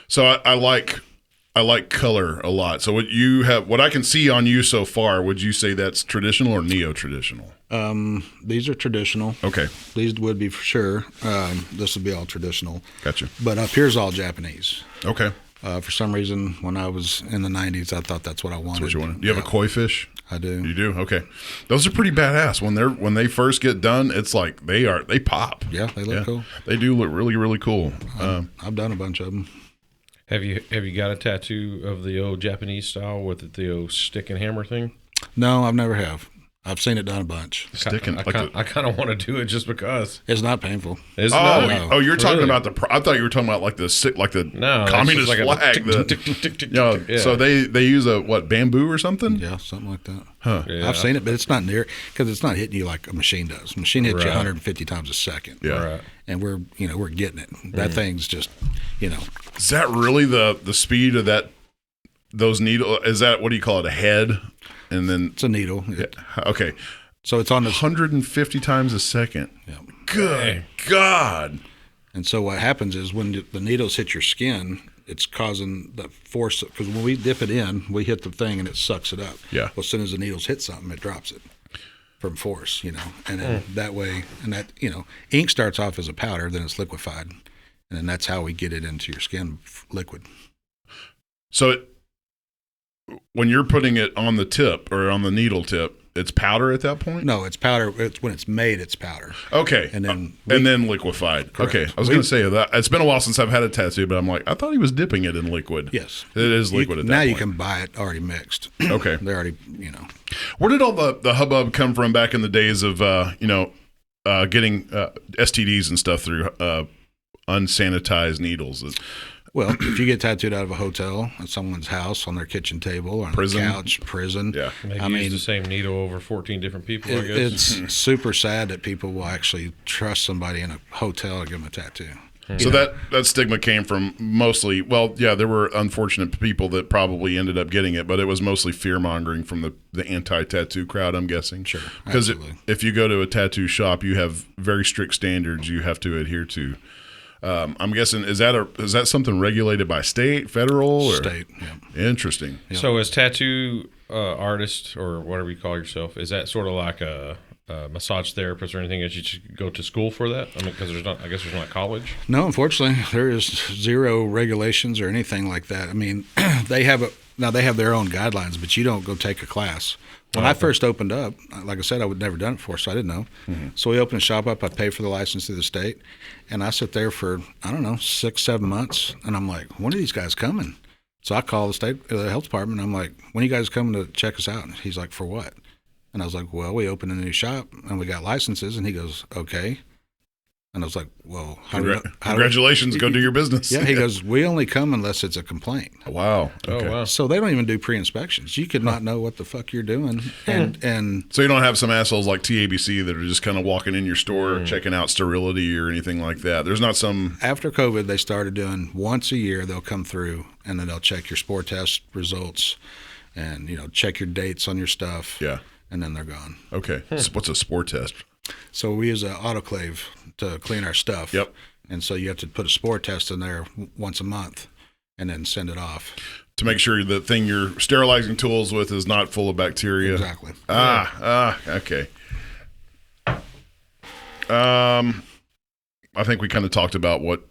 So I like color a lot. So what I can see on you so far, would you say that's traditional or neo traditional? These are traditional. Okay. These would be for sure. This would be all traditional. Gotcha. But up here's all Japanese. Okay. For some reason, when I was in the 90s, I thought that's what I wanted. That's what you want. Do you have a koi fish? I do. You do? Okay. Those are pretty badass. When they first get done, it's like they pop. Yeah, they look cool. They do look really, really cool. I've done a bunch of them. Have you got a tattoo of the old Japanese style with the old stick and hammer thing? No, I've never have. I've seen it done a bunch. Sticking. I kind of want to do it just because. It's not painful. Isn't Oh, it? oh, you're talking Really? about I thought you were talking about like the No, that's communist just like a flag. tick, tick, tick, tick, tick, Yeah. yeah. So they use bamboo or something? Yeah, something like that. Huh. Yeah. I've seen it, but it's not near because it's not hitting you like a machine does. A machine hits you Right. 150 times a second. Yeah. Right. And we're getting it. That thing's just, Is that really the speed of those needles? Is that, what do you call it, a head? And then it's a needle. okay. So it's on this. 150 times a second. Yeah. Good God. And so what happens is when the needles hit your skin, it's causing the force, because when we dip it in, we hit the thing and it sucks it up. Yeah. Well, as soon as the needles hit something, it drops it from force, and then that way, and that, ink starts off as a powder, then it's liquefied. And then that's how we get it into your skin, liquid. So when you're putting it on the tip or on the needle tip, it's powder at that point? No, it's powder. It's when it's made, it's powder. Okay. And then and then liquefied. Correct. Okay. I was going to say that. It's been a while since I've had a tattoo, but I'm like, I thought he was dipping it in liquid. Yes. It is liquid at that now point. you can buy it already mixed. Okay. They're already, Where did all the hubbub come from back in the days of, getting STDs and stuff through unsanitized needles? Well, if you get tattooed out of a hotel, at someone's house, on their kitchen table, or on Prison. a couch, prison. Yeah. They use the same needle over 14 different people, I guess. It's super sad that people will actually trust somebody in a hotel to give them a tattoo. So that stigma came from mostly, well, yeah, there were unfortunate people that probably ended up getting it, but it was mostly fear-mongering from the anti-tattoo crowd, I'm guessing. Sure, Because absolutely. if you go to a tattoo shop, you have very strict standards you have to adhere to. I'm guessing, is that something regulated by state, federal? Or? State, yeah. Interesting. So as tattoo artist, or whatever you call yourself, is that sort of like a massage therapist or anything that you should go to school for that? I mean, because I guess there's not college. No, unfortunately, there is zero regulations or anything like that. I mean, they have their own guidelines, but you don't go take a class. When I first opened up, like I said, I would never done it before, so I didn't know. Mm-hmm. So we opened a shop up. I paid for the license through the state, and I sit there for 6-7 months, and I'm like, when are these guys coming? So I call the health department. And I'm like, when are you guys coming to check us out? And he's like, for what? And I was like, well, we opened a new shop and we got licenses. And he goes, okay. And I was like, well, Congratulations, go do your business. Yeah, he goes, we only come unless it's a complaint. Wow. Okay. Oh, wow. So they don't even do pre-inspections. You could not know what the fuck you're doing. And So you don't have some assholes like TABC that are just kind of walking in your store, checking out sterility or anything like that. There's not some... After COVID, they started doing once a year, they'll come through and then they'll check your spore test results and, check your dates on your stuff. Yeah. And then they're gone. Okay. So what's a spore test? So we use an autoclave to clean our stuff. Yep. And so you have to put a spore test in there once a month and then send it off. To make sure the thing you're sterilizing tools with is not full of bacteria. Exactly. Okay. I think we kind of talked about what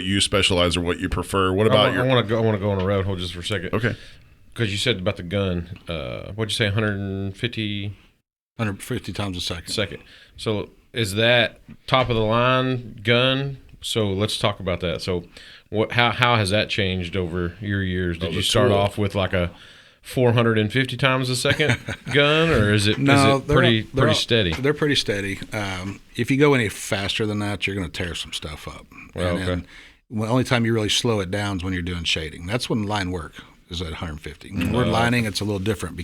you specialize or what you prefer. What about I want to go on a rabbit hole just for a second. Okay. Because you said about the gun. What'd you say? 150 times a second. So is that top of the line gun? So let's talk about that. So how has that changed over your years? Did you start off with like a 450 times a second gun, or is it pretty steady? They're pretty steady. If you go any faster than that, you're going to tear some stuff up. Well, and then the only time you really slow it down is when you're doing shading. That's when line work is at 150. When we're lining, it's a little different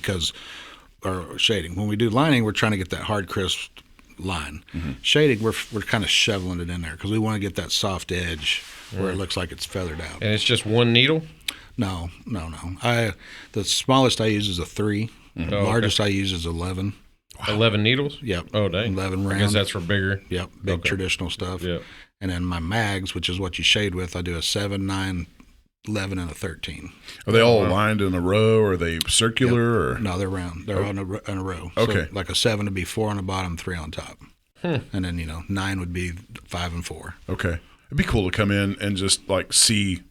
or shading. When we do lining, we're trying to get that hard, crisp line. Mm-hmm. Shading, we're kind of shoveling it in there because we want to get that soft edge where it looks like it's feathered out. And it's just one needle? No. The smallest I use is a 3. Mm-hmm. The largest I use is 11. Wow. 11 needles? Yep. Oh, dang. 11 round. I guess that's for bigger. Yep. Big traditional stuff. Yep. And then my mags, which is what you shade with, I do a 7, 9, 11, and a 13. Are they all lined in a row? Or are they circular? Or? No, they're round. They're in a row. Okay. So like a 7 would be 4 on the bottom, 3 on top. And then, 9 would be 5 and 4. Okay. It'd be cool to come in and just like see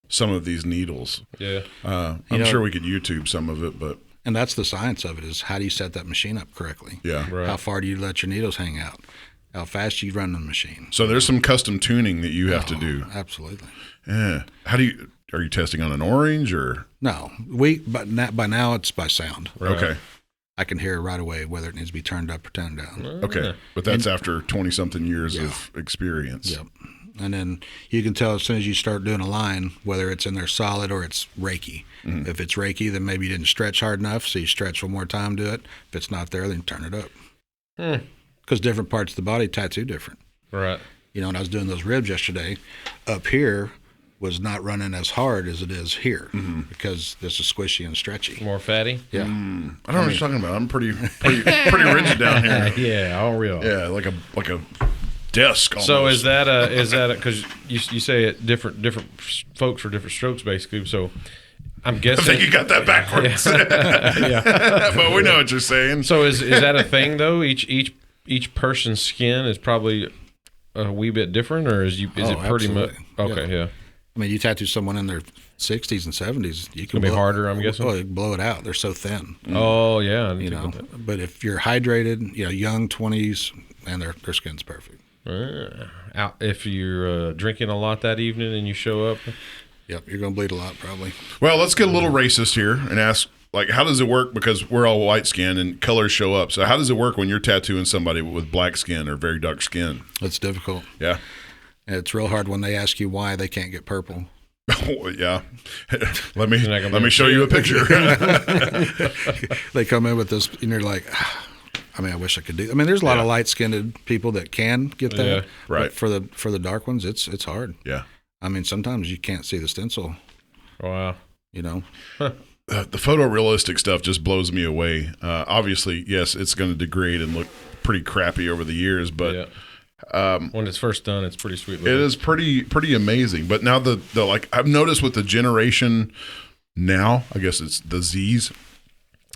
some of these needles. Yeah. I'm sure we could YouTube some of it, but. And that's the science of it, is how do you set that machine up correctly? Yeah. Right. How far do you let your needles hang out? How fast do you run the machine? So there's some custom tuning that you have to do. Absolutely. Yeah. Are you testing on an orange or? No, but by now it's by sound. Right. Okay. I can hear right away whether it needs to be turned up or turned down. Okay. But that's after 20-something years of experience. Yep. And then you can tell as soon as you start doing a line whether it's in there solid or it's Reiki. Mm-hmm. If it's Reiki, then maybe you didn't stretch hard enough, so you stretch one more time, do it. If it's not there, then you turn it up. Because different parts of the body tattoo different. Right. When I was doing those ribs yesterday, up here was not running as hard as it is here because this is squishy and stretchy. More fatty? Yeah. I don't know what you're talking about. I'm pretty rigid down here. Yeah, all real. Yeah, like a desk almost. So is that because you say it different folks for different strokes basically, so I'm guessing. I think you got that backwards. Yeah. But we know what you're saying. So is that a thing though? Each person's skin is probably a wee bit different, or is it pretty much okay? Yeah. I mean, you tattoo someone in their 60s and 70s, you can be harder, I'm guessing. Well, you can blow it out. They're so thin. Oh yeah, But if you're hydrated, young 20s, and their skin's perfect. If you're drinking a lot that evening and you show up, yep, you're gonna bleed a lot probably. Well, let's get a little racist here and ask, like, how does it work? Because we're all white skin and colors show up. So how does it work when you're tattooing somebody with black skin or very dark skin? It's difficult. Yeah. It's real hard when they ask you why they can't get purple. Oh, yeah. let me show you a picture. They come in with this, and you're like, I mean, I wish I could do. I mean, there's a lot of light-skinned people that can get that. Yeah, right. But for the dark ones, it's hard. Yeah. I mean, sometimes you can't see the stencil. Wow. You know. The photorealistic stuff just blows me away. Obviously, yes, it's going to degrade and look pretty crappy over the years, but when it's first done, it's pretty sweet looking. it is pretty amazing. But now the like I've noticed with the generation now, I guess it's the Z's,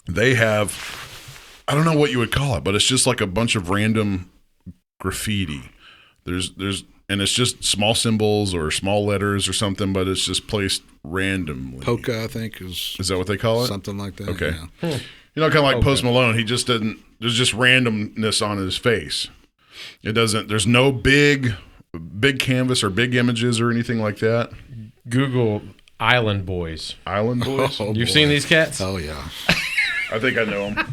they have, I don't know what you would call it, but it's just like a bunch of random graffiti. There's and it's just small symbols or small letters or something, but it's just placed randomly. Polka, I think, is that what they call it? something like that. Okay. Yeah. You know, kind of like Post Malone. He just doesn't. There's just randomness on his face. It doesn't. There's no big canvas or big images or anything like that. Google Island Boys. Island Boys. Oh, You've boy. seen these cats? Oh yeah. I think I know them.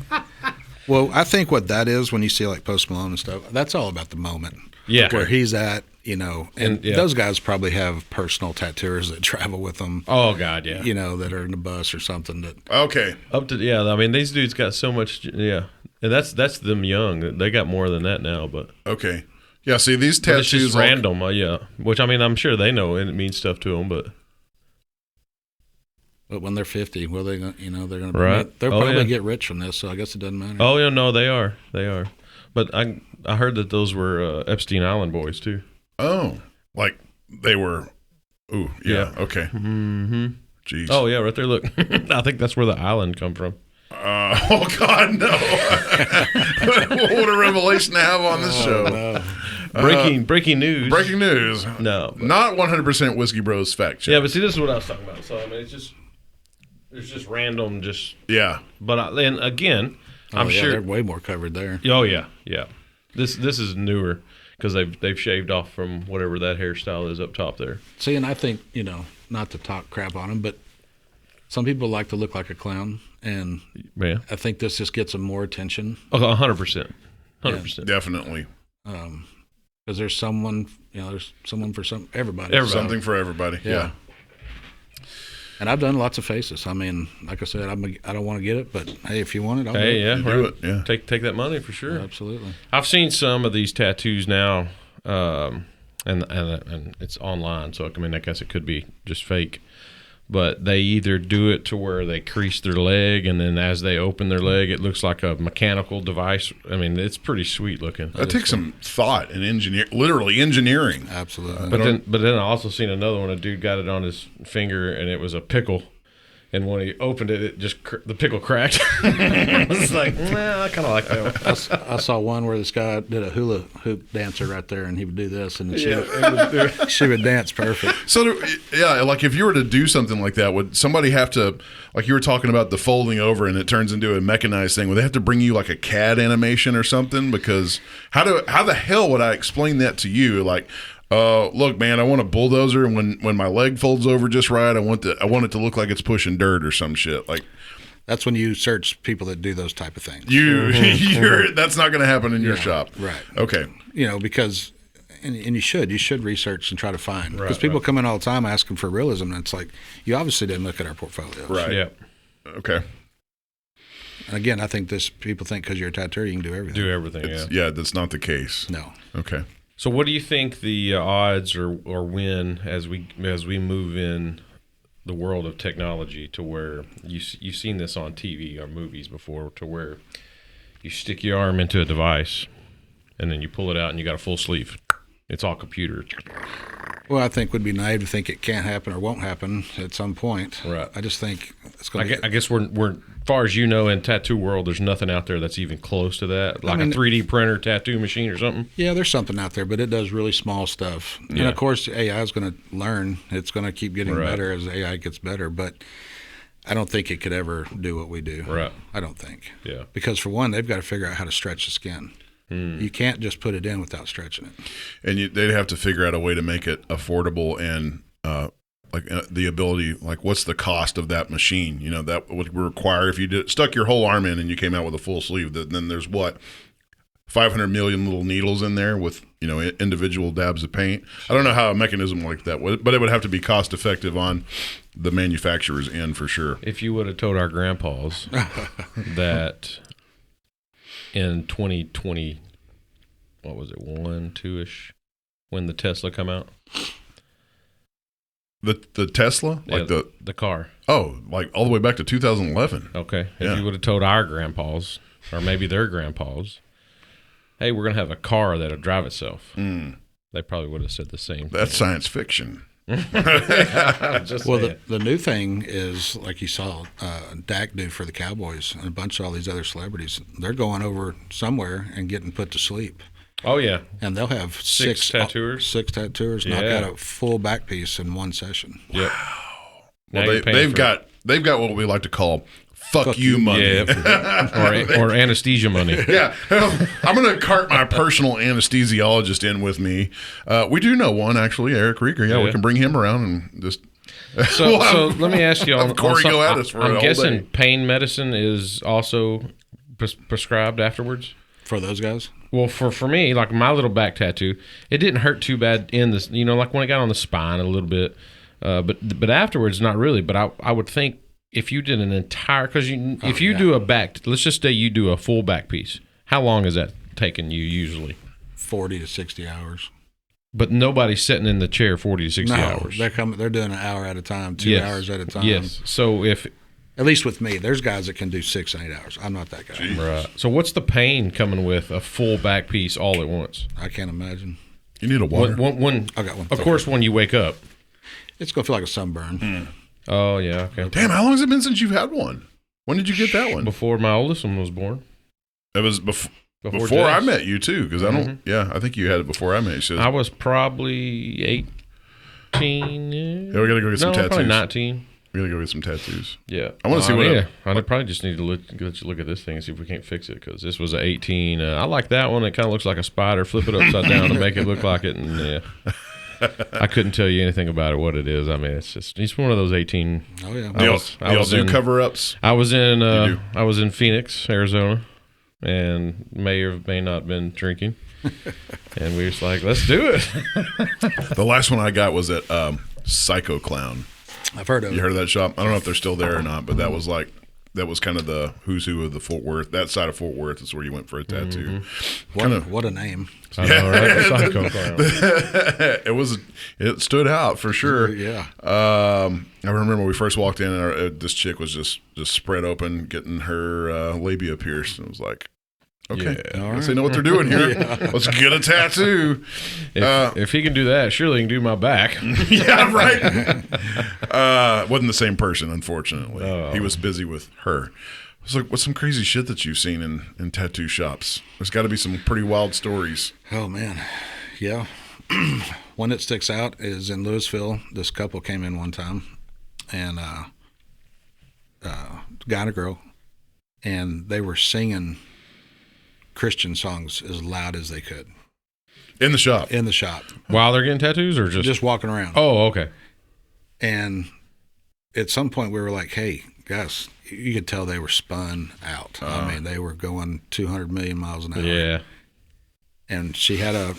Well, I think what that is when you see like Post Malone and stuff, that's all about the moment. Yeah. Where he's at, you know, and And, yeah. those guys probably have personal tattooers that travel with them, Oh God, yeah. you know, that are in the bus or something that. Okay. Up to I mean, these dudes got so much. Yeah, and that's them young. They got more than that now, but, Okay. Yeah. See, these but it's tattoos. just random. Yeah, which I mean, I'm sure they know and it means stuff to them, but But when they're 50, well, they're going to Right. they'll Oh, probably yeah. get rich from this, so I guess it doesn't matter. oh yeah, no, they are. But I heard that those were Epstein Island boys too. Oh, like they were. Ooh. Yeah. Yeah. Okay. Mm-hmm. Jeez. Oh yeah, right there. Look, I think that's where the island come from. Oh God, no! What a revelation to have on this show. No. Breaking news. Breaking news. No, but- Not 100% Whiskey Bros fact check. Yeah, but see, this is what I was talking about. So I mean, it's just random, Yeah. But and again, I'm yeah, sure. they're way more covered there. Oh yeah. This is newer because they've shaved off from whatever that hairstyle is up top there. See, and I think, you know, not to talk crap on them, but some people like to look like a clown, and Yeah, I think this just gets them more attention 100%, 100%. Definitely. because there's someone, you know, there's someone for everybody. Everybody. Something for everybody. Yeah. And I've done lots of faces. I mean, like I said, I don't want to get it, but hey, if you want it, I'll Hey, do it. yeah, You do right. it. Yeah. Take that money for sure. Absolutely. I've seen some of these tattoos now, and it's online, so I mean, I guess it could be just fake. But they either do it to where they crease their leg, and then as they open their leg, it looks like a mechanical device. I mean, it's pretty sweet looking. That takes some thought and literally engineering. Absolutely. But then I also seen another one. A dude got it on his finger, and it was a pickle. And when he opened it, the pickle cracked. I was like, nah, I kind of like that one. I saw one where this guy did a hula hoop dancer right there, and he would do this, and Yeah, she would dance perfect. So, yeah, like if you were to do something like that, would somebody have to, like you were talking about the folding over and it turns into a mechanized thing, would they have to bring you like a CAD animation or something? Because how the hell would I explain that to you? Like, look, man, I want a bulldozer, and when my leg folds over just right, I want it to look like it's pushing dirt or some shit. Like, That's when you search people that do those type of things. that's not going to happen in your shop, right. Okay, You know, because and you should research and try to find, because people come in all the time asking for realism, and it's like, you obviously didn't look at our portfolios. right, yeah. okay, And again, I think people think because you're a tattooer you can do everything. Do everything. Yeah. yeah, that's not the case. No. Okay, So, what do you think the odds or when as we move in the world of technology to where you've seen this on TV or movies before, to where you stick your arm into a device and then you pull it out and you got a full sleeve. It's all computer. Well, I think would be naive to think it can't happen or won't happen at some point. Right. I just think it's going to. I guess we're as far as you know, in tattoo world, there's nothing out there that's even close to that, like a 3D printer tattoo machine or something. Yeah, there's something out there, but it does really small stuff. And Yeah. of course, AI is going to learn. It's going to keep getting Right. better as AI gets better. But I don't think it could ever do what we do. Right. I don't think. Yeah. Because for one, they've got to figure out how to stretch the skin. You can't just put it in without stretching it. and they'd have to figure out a way to make it affordable and the ability, like what's the cost of that machine? You know, that would require, if you stuck your whole arm in and you came out with a full sleeve, then there's what, 500 million little needles in there with, individual dabs of paint. I don't know how a mechanism like that would, but it would have to be cost effective on the manufacturer's end for sure. If you would have told our grandpas that in 2020, what was it, 1, 2-ish, when the Tesla come out? The Tesla? Like the car. Oh, like all the way back to 2011. Okay. If you would have told our grandpas, or maybe their grandpas, hey, we're going to have a car that'll drive itself, they probably would have said the same thing. That's science fiction. The new thing is, like you saw Dak do for the Cowboys and a bunch of all these other celebrities, they're going over somewhere and getting put to sleep. Oh, yeah. And they'll have six tattooers. Six tattooers knock out a full back piece in one session. Yep. Well, they've got what we like to call fuck you money. Yeah. or anesthesia money. Yeah. I'm going to cart my personal anesthesiologist in with me. We do know one, actually, Eric Rieger. Yeah, we can bring him around and just... So let me ask you on Corey something. I'm guessing pain medicine is also prescribed afterwards? For those guys? Well, for me, like my little back tattoo, it didn't hurt too bad in this, like when it got on the spine a little bit. But afterwards, not really. But I would think if you did an entire, because if you do a back, let's just say you do a full back piece, how long is that taking you usually? 40 to 60 hours. But nobody's sitting in the chair 40 to 60 hours. They're doing an hour at a time, 2 hours at a time. Yes. So at least with me, there's guys that can do 6 and 8 hours. I'm not that guy. Right. So what's the pain coming with a full back piece all at once? I can't imagine. You need a water. I got one. Of course, when you wake up. It's going to feel like a sunburn. Oh, yeah. Okay. Damn, how long has it been since you've had one? When did you get that one? Before my oldest one was born. It was before I met you, too, because I think you had it before I met you. I was probably 18. Yeah, we got to go get some tattoos. Probably 19. We got to go get some tattoos. Yeah. I want to see what... Yeah. I probably just need to look at this thing and see if we can't fix it, because this was an 18. I like that one. It kind of looks like a spider. Flip it upside down to make it look like it, and yeah. I couldn't tell you anything about it, what it is. I mean, it's one of those 18. Oh, yeah. I was do cover-ups? I was in Phoenix, Arizona, and may or may not have been drinking. And we were just like, let's do it. The last one I got was at Psycho Clown. I've heard of it. You heard of that shop? I don't know if they're still there or not, but that was kind of the who's who of the Fort Worth. That side of Fort Worth is where you went for a tattoo. What a name. I know, right? Psycho Clown. It stood out for sure. Yeah. I remember when we first walked in, and this chick was just spread open, getting her labia pierced. And it was like, okay, I guess they know what they're doing here. Let's get a tattoo. If he can do that, surely he can do my back. Yeah, right. Wasn't the same person, unfortunately. He was busy with her. I was like, what's some crazy shit that you've seen in tattoo shops? There's got to be some pretty wild stories. Oh, man. Yeah. One that sticks out is in Louisville. This couple came in one time, and guy and a girl, and they were singing Christian songs as loud as they could. In the shop? In the shop. While they're getting tattoos, or just walking around? Oh, okay. And at some point we were like, hey, guys, you could tell they were spun out. I mean, they were going 200 million miles an hour. Yeah. And she had a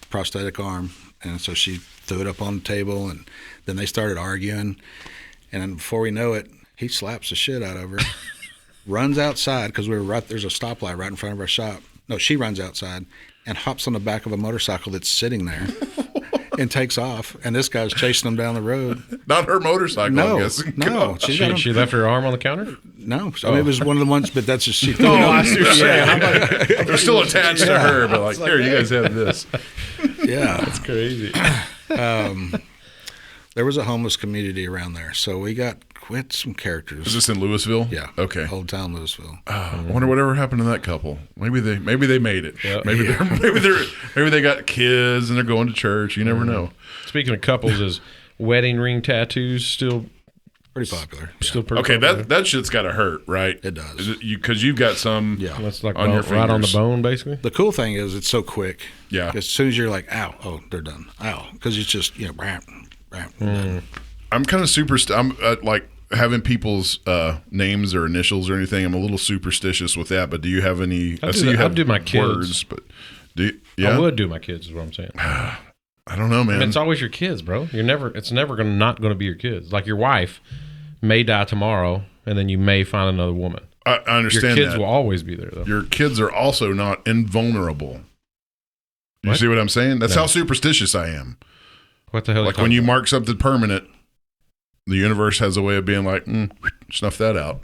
prosthetic arm, and so she threw it up on the table, and then they started arguing. And then before we know it, he slaps the shit out of her. Runs outside, because we were right, there's a stoplight right in front of our shop. No, she runs outside and hops on the back of a motorcycle that's sitting there and takes off. And this guy's chasing them down the road. Not her motorcycle, no, I'm guessing. No. She left her arm on the counter? No. I mean, it was one of the ones, but that's just she. I see what you're saying. They're still attached to her, but like, here, you guys have this. Yeah. That's crazy. There was a homeless community around there, so we got quite some characters. Is this in Louisville? Yeah. Okay. Old Town Louisville. I wonder whatever happened to that couple. Maybe they made it. Yep. Maybe they got kids and they're going to church. You never know. Speaking of couples, is wedding ring tattoos still pretty popular? Still pretty okay, popular? that shit's got to hurt, right? It does. Because you've got some That's like on your right on the fingers. bone, basically. The cool thing is it's so quick. Yeah. As soon as you're like, ow, oh, they're done. Ow. Because it's just, done. I'm kind of super. I'm like having people's names or initials or anything. I'm a little superstitious with that. But do you have any? I do my kids. Words, but yeah, I would do my kids. Is what I'm saying. I don't know, man. I mean, it's always your kids, bro. It's never not going to be your kids. Like your wife may die tomorrow, and then you may find another woman. I understand. Your kids will always be there, though. Your kids are also not invulnerable. You see what I'm saying? That's how superstitious I am. What the hell? Like when you mark something permanent, the universe has a way of being like, snuff that out.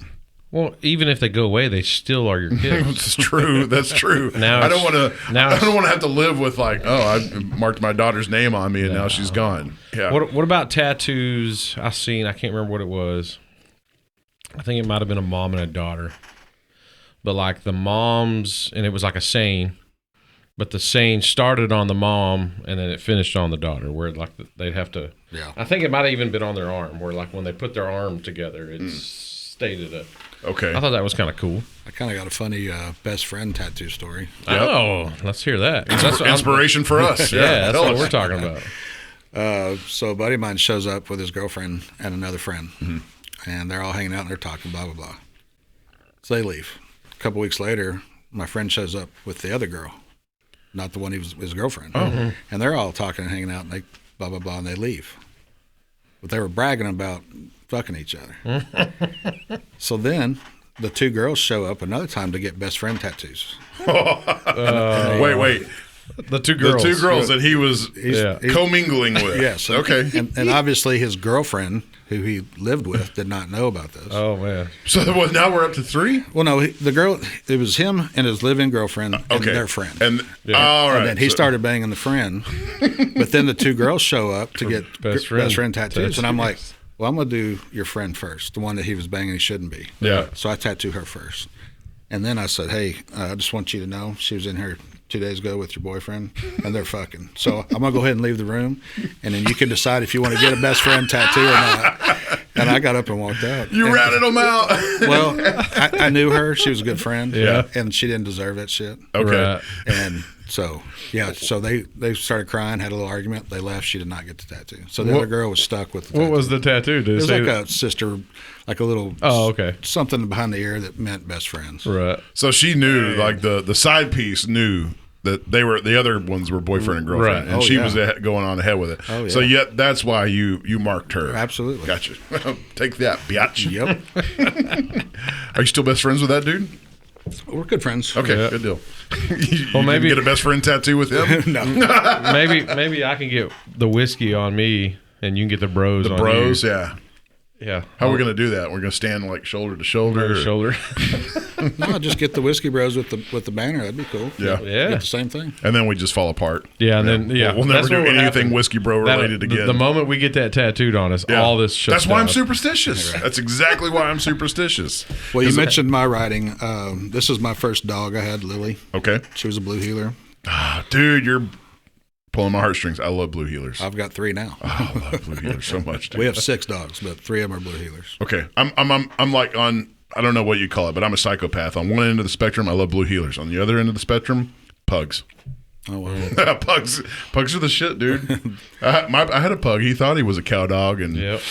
Well, even if they go away, they still are your kids. That's true. That's true. Now I don't want to have to live with like, I marked my daughter's name on me and now she's gone. Yeah. What about tattoos? I can't remember what it was. I think it might have been a mom and a daughter. But like the mom's, and it was like a saying, but the saying started on the mom and then it finished on the daughter, where like they'd have to. Yeah. I think it might have even been on their arm, where like when they put their arm together, it stated it. Okay. I thought that was kind of cool. I kind of got a funny best friend tattoo story. Yep. Oh, let's hear that. That's Inspiration for us. Yeah, that's what we're talking about. So a buddy of mine shows up with his girlfriend and another friend, and they're all hanging out and they're talking, blah, blah, blah. So they leave. A couple weeks later, my friend shows up with the other girl, not the one he was his girlfriend. Oh. And they're all talking and hanging out, and they blah, blah, blah, and they leave. But they were bragging about fucking each other. So then the two girls show up another time to get best friend tattoos. Wait. The two girls. The two girls that he was commingling with. Yes. Okay. And obviously his girlfriend, who he lived with, did not know about this. Oh, man. So now we're up to 3? Well, no, the girl, it was him and his live-in girlfriend and their friend. And all right. And then he started banging the friend. But then the two girls show up to get best friend tattoos. And I'm like, well, I'm going to do your friend first, the one that he was banging he shouldn't be. Yeah. So I tattoo her first. And then I said, hey, I just want you to know she was in here 2 days ago with your boyfriend, and they're fucking. So I'm going to go ahead and leave the room, and then you can decide if you want to get a best friend tattoo or not. And I got up and walked out. You ratted them out. Well, I knew her. She was a good friend. Yeah. And she didn't deserve that shit. Okay. Right. And so, so they started crying, had a little argument. They left. She did not get the tattoo. So the other girl was stuck with the tattoo. What was the tattoo? Did It was say like a sister, like a little something behind the ear that meant best friends. Right. So she knew, like the side piece knew that they were, the other ones were boyfriend and girlfriend, Right. and she was going on ahead with it. Oh, yeah. So that's why you marked her. Absolutely. Gotcha. Take that, biatch. Yep. Are you still best friends with that dude? We're good friends. Okay, Yeah. good deal. Well, maybe get a best friend tattoo with him. No. maybe I can get the whiskey on me, and you can get the bros. The on bros, you. yeah. Yeah. How are we gonna do that? We're gonna stand like shoulder to shoulder. Shoulder. No, just get the whiskey bros with the banner. That'd be cool. Yeah. Yeah. Get the same thing. And then we just fall apart. Yeah, and then We'll never that's do what would anything happen. whiskey bro related again. The moment we get that tattooed on us, Yeah. all this shuts That's why I'm down. superstitious. That's exactly why I'm superstitious. Well, you mentioned my writing. This is my first dog I had, Lily. Okay. She was a blue heeler. Dude, you're pulling my heartstrings. I love blue heelers. I've got 3 now. I love blue heelers so much, dude. We have 6 dogs, but 3 of them are blue heelers. Okay. I'm like on, I don't know what you call it, but I'm a psychopath. On one end of the spectrum, I love blue heelers. On the other end of the spectrum, pugs. Oh, wow. Pugs are the shit, dude. I had a pug. He thought he was a cow dog, and Yep.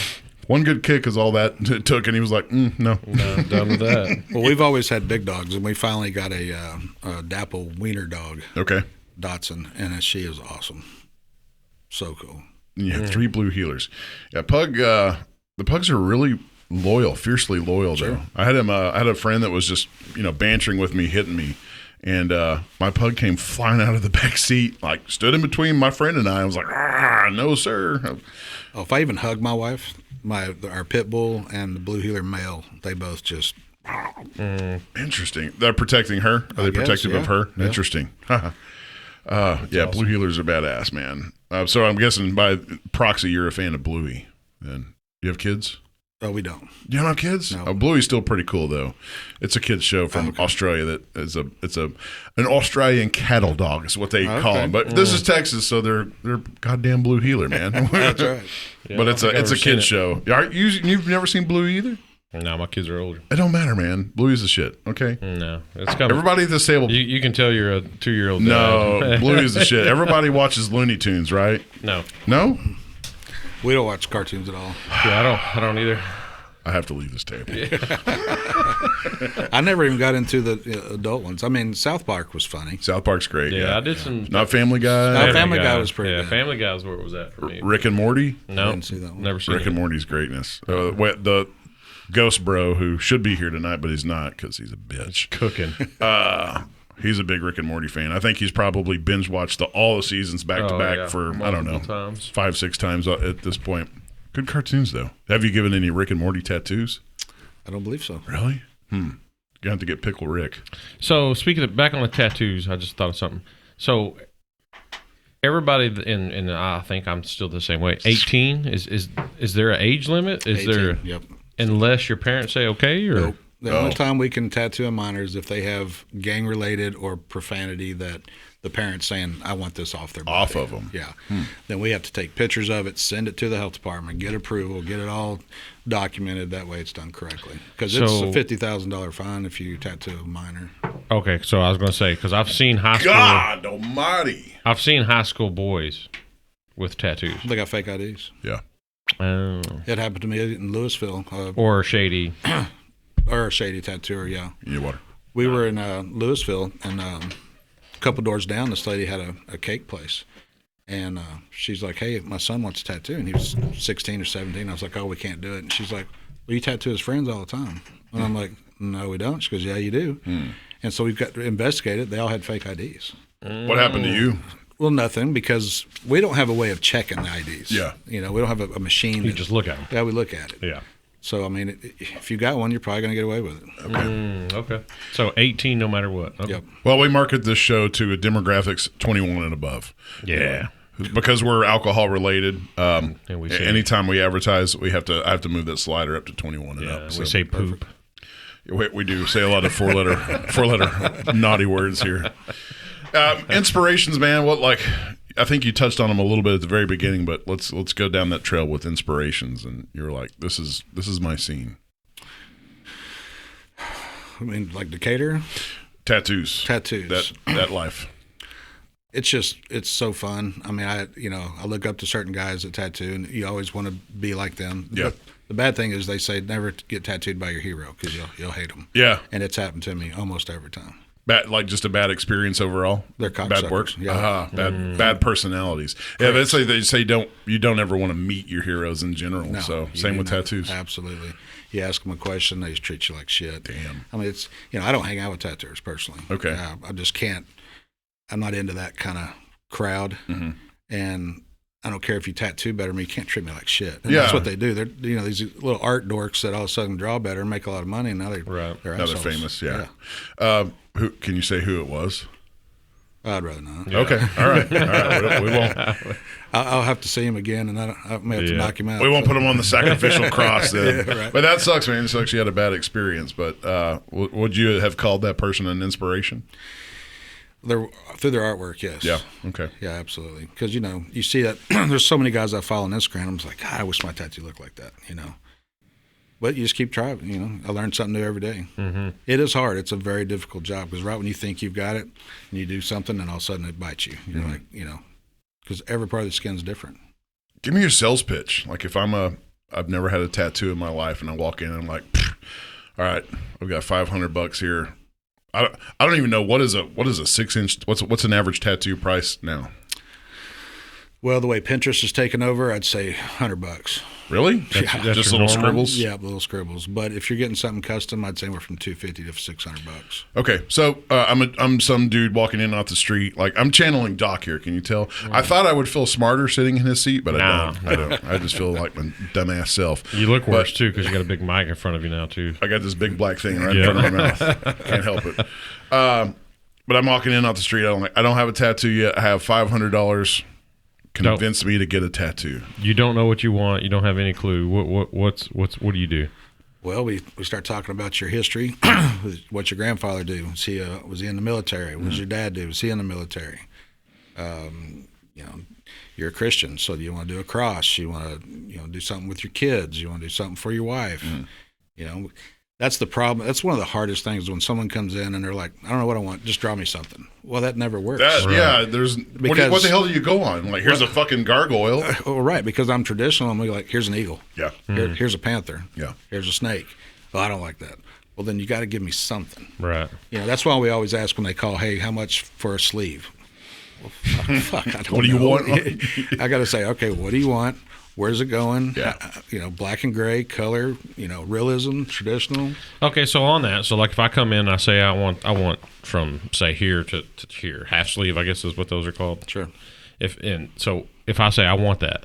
one good kick is all that it took, and he was like, no. No, I'm done with that. Well, we've always had big dogs, and we finally got a dapple wiener dog, Okay. Dotson, and she is awesome. So cool. And you had 3 blue heelers. Yeah, the pugs are really loyal, fiercely loyal, though. I had a friend that was just, bantering with me, hitting me. And my pug came flying out of the back seat, like stood in between my friend and I. I was like, no, sir. Oh, if I even hug my wife, our pit bull and the blue heeler male, they both just. Interesting. They're protecting her? Are they guess, protective of yeah. her? Yeah. Interesting. Yeah, blue heelers are badass, man. So I'm guessing by proxy you're a fan of Bluey. Then you have kids? Oh, we don't. You don't have kids? No. Oh, Bluey's still pretty cool though. It's a kids show from Australia that is an Australian cattle dog is what they call them. But this is Texas, so they're goddamn blue heeler, man. That's right. Yeah, But I it's don't think I've a ever seen kids it. show. You've never seen Bluey either? No, my kids are older. It don't matter, man. Bluey's the shit. Okay. No, it's kind of. Everybody at this table. You can tell you're a 2-year-old. No, dad. Bluey's the shit. Everybody watches Looney Tunes, right? No. No? We don't watch cartoons at all. Yeah, I don't either. I have to leave this table. I never even got into the adult ones. I mean, South Park was funny. South Park's great. Yeah, I did some. Not Family Guy. No, Family Guy was pretty good. Family Guy was where it was at for me. Rick and Morty. No, didn't see that one. never seen Rick it. and Morty's greatness. The Ghost Bro, who should be here tonight, but he's not because he's a bitch. Cooking. He's a big Rick and Morty fan. I think he's probably binge watched all the seasons back to back for I don't know, Multiple times. 5-6 times at this point. Good cartoons though. Have you given any Rick and Morty tattoos? I don't believe so. Really? You have to get Pickle Rick. So speaking of back on the tattoos, I just thought of something. So everybody and I think I'm still the same way. 18 is there an age limit? Is 18, there? Yep. Unless your parents say okay, or Nope. The only time we can tattoo a minor is if they have gang-related or profanity that the parents saying, I want this off their body. Off of them. Yeah. Then we have to take pictures of it, send it to the health department, get approval, get it all documented. That way it's done correctly. Because it's a $50,000 fine if you tattoo a minor. okay. So I was going to say because I've seen high school. God almighty. I've seen high school boys with tattoos. They got fake IDs. Yeah. Oh. It happened to me in Louisville. Or shady. Or a shady tattooer, yeah. You need water. We were in Louisville, and a couple doors down, this lady had a cake place. And she's like, hey, my son wants a tattoo. And he was 16 or 17. I was like, oh, we can't do it. And she's like, well, you tattoo his friends all the time. And I'm like, no, we don't. She goes, yeah, you do. And so we've got to investigate it. They all had fake IDs. What happened to you? Well, nothing, because we don't have a way of checking the IDs. Yeah. You know, we don't have a machine. You just look at them. Yeah, we look at it. Yeah. So, I mean, if you got one, you're probably going to get away with it. Okay. So 18, no matter what. Okay. Yep. Well, we market this show to a demographics 21 and above. Yeah. Because we're alcohol related. And we say- Anytime we advertise, I have to move that slider up to 21 and up. We say poop. We do say a lot of four letter naughty words here. Inspirations, man. I think you touched on them a little bit at the very beginning, but let's go down that trail with inspirations. And you're like, this is my scene. I mean, like Decatur? Tattoos. Tattoos. That life. It's so fun. I mean, I look up to certain guys that tattoo, and you always want to be like them. Yeah. But the bad thing is they say never get tattooed by your hero because you'll hate them. Yeah. And it's happened to me almost every time. Just a bad experience overall. They're bad cocksuckers. work. Yeah. Bad personalities. Yeah, they say you don't ever want to meet your heroes in general. No, So you same do with not. tattoos. Absolutely. You ask them a question, they just treat you like shit. Damn. I mean, it's I don't hang out with tattooers personally. Okay. I just can't. I'm not into that kind of crowd, and I don't care if you tattoo better than me. You can't treat me like shit. And that's what they do. They're these little art dorks that all of a sudden draw better and make a lot of money, and now they're Right. they're Now they're assholes. famous. Yeah. Who can you say who it was? I'd rather not. Okay. All right. We won't. I'll have to see him again, and I may have to knock him out. We won't put him on the sacrificial cross then. right. But that sucks, man. It sucks you had a bad experience. But would you have called that person an inspiration? Through their artwork, yes. Yeah. Okay. Yeah, absolutely. Because you see that there's so many guys I follow on Instagram. I'm just like, God, I wish my tattoo looked like that. But you just keep trying. I learn something new every day. It is hard. It's a very difficult job because right when you think you've got it, and you do something, and all of a sudden it bites you. You're like, because every part of the skin's different. Give me your sales pitch. Like if I've never had a tattoo in my life, and I walk in and I'm like, all right, I've got $500 here. I don't even know what is a 6-inch. What's an average tattoo price now? Well, the way Pinterest is taken over, I'd say $100. Really? That's Just your little normal? scribbles? Yeah, little scribbles. But if you're getting something custom, I'd say we're from $250 to $600. Okay, so I'm some dude walking in off the street. Like I'm channeling Doc here. Can you tell? I thought I would feel smarter sitting in his seat, but I don't. I just feel like my dumbass self. You look worse too because you got a big mic in front of you now too. I got this big black thing right in front of my mouth. Can't help it. But I'm walking in off the street. I don't have a tattoo yet. I have $500. Convince me to get a tattoo. You don't know what you want. You don't have any clue. What do you do? Well, we start talking about your history. What's your grandfather do? Was he in the military? What does your dad do? Was he in the military? You're a Christian, so do you want to do a cross? You want to do something with your kids? You want to do something for your wife? That's the problem. That's one of the hardest things when someone comes in and they're like, I don't know what I want. Just draw me something. Well, that never works. Yeah, there's what the hell do you go on? Like, here's a fucking gargoyle. Oh, right, because I'm traditional. I'm like, here's an eagle. Yeah. Here's a panther. Yeah. Here's a snake. Well, I don't like that. Well, then you got to give me something. Right. That's why we always ask when they call, hey, how much for a sleeve? Well, fuck, I don't know. What do you want? I got to say, okay, what do you want? Where's it going? Yeah. Black and gray, color, realism, traditional. Okay, so on that, so like if I come in and I say I want from say here to here, half sleeve, I guess is what those are called. Sure. If I say I want that,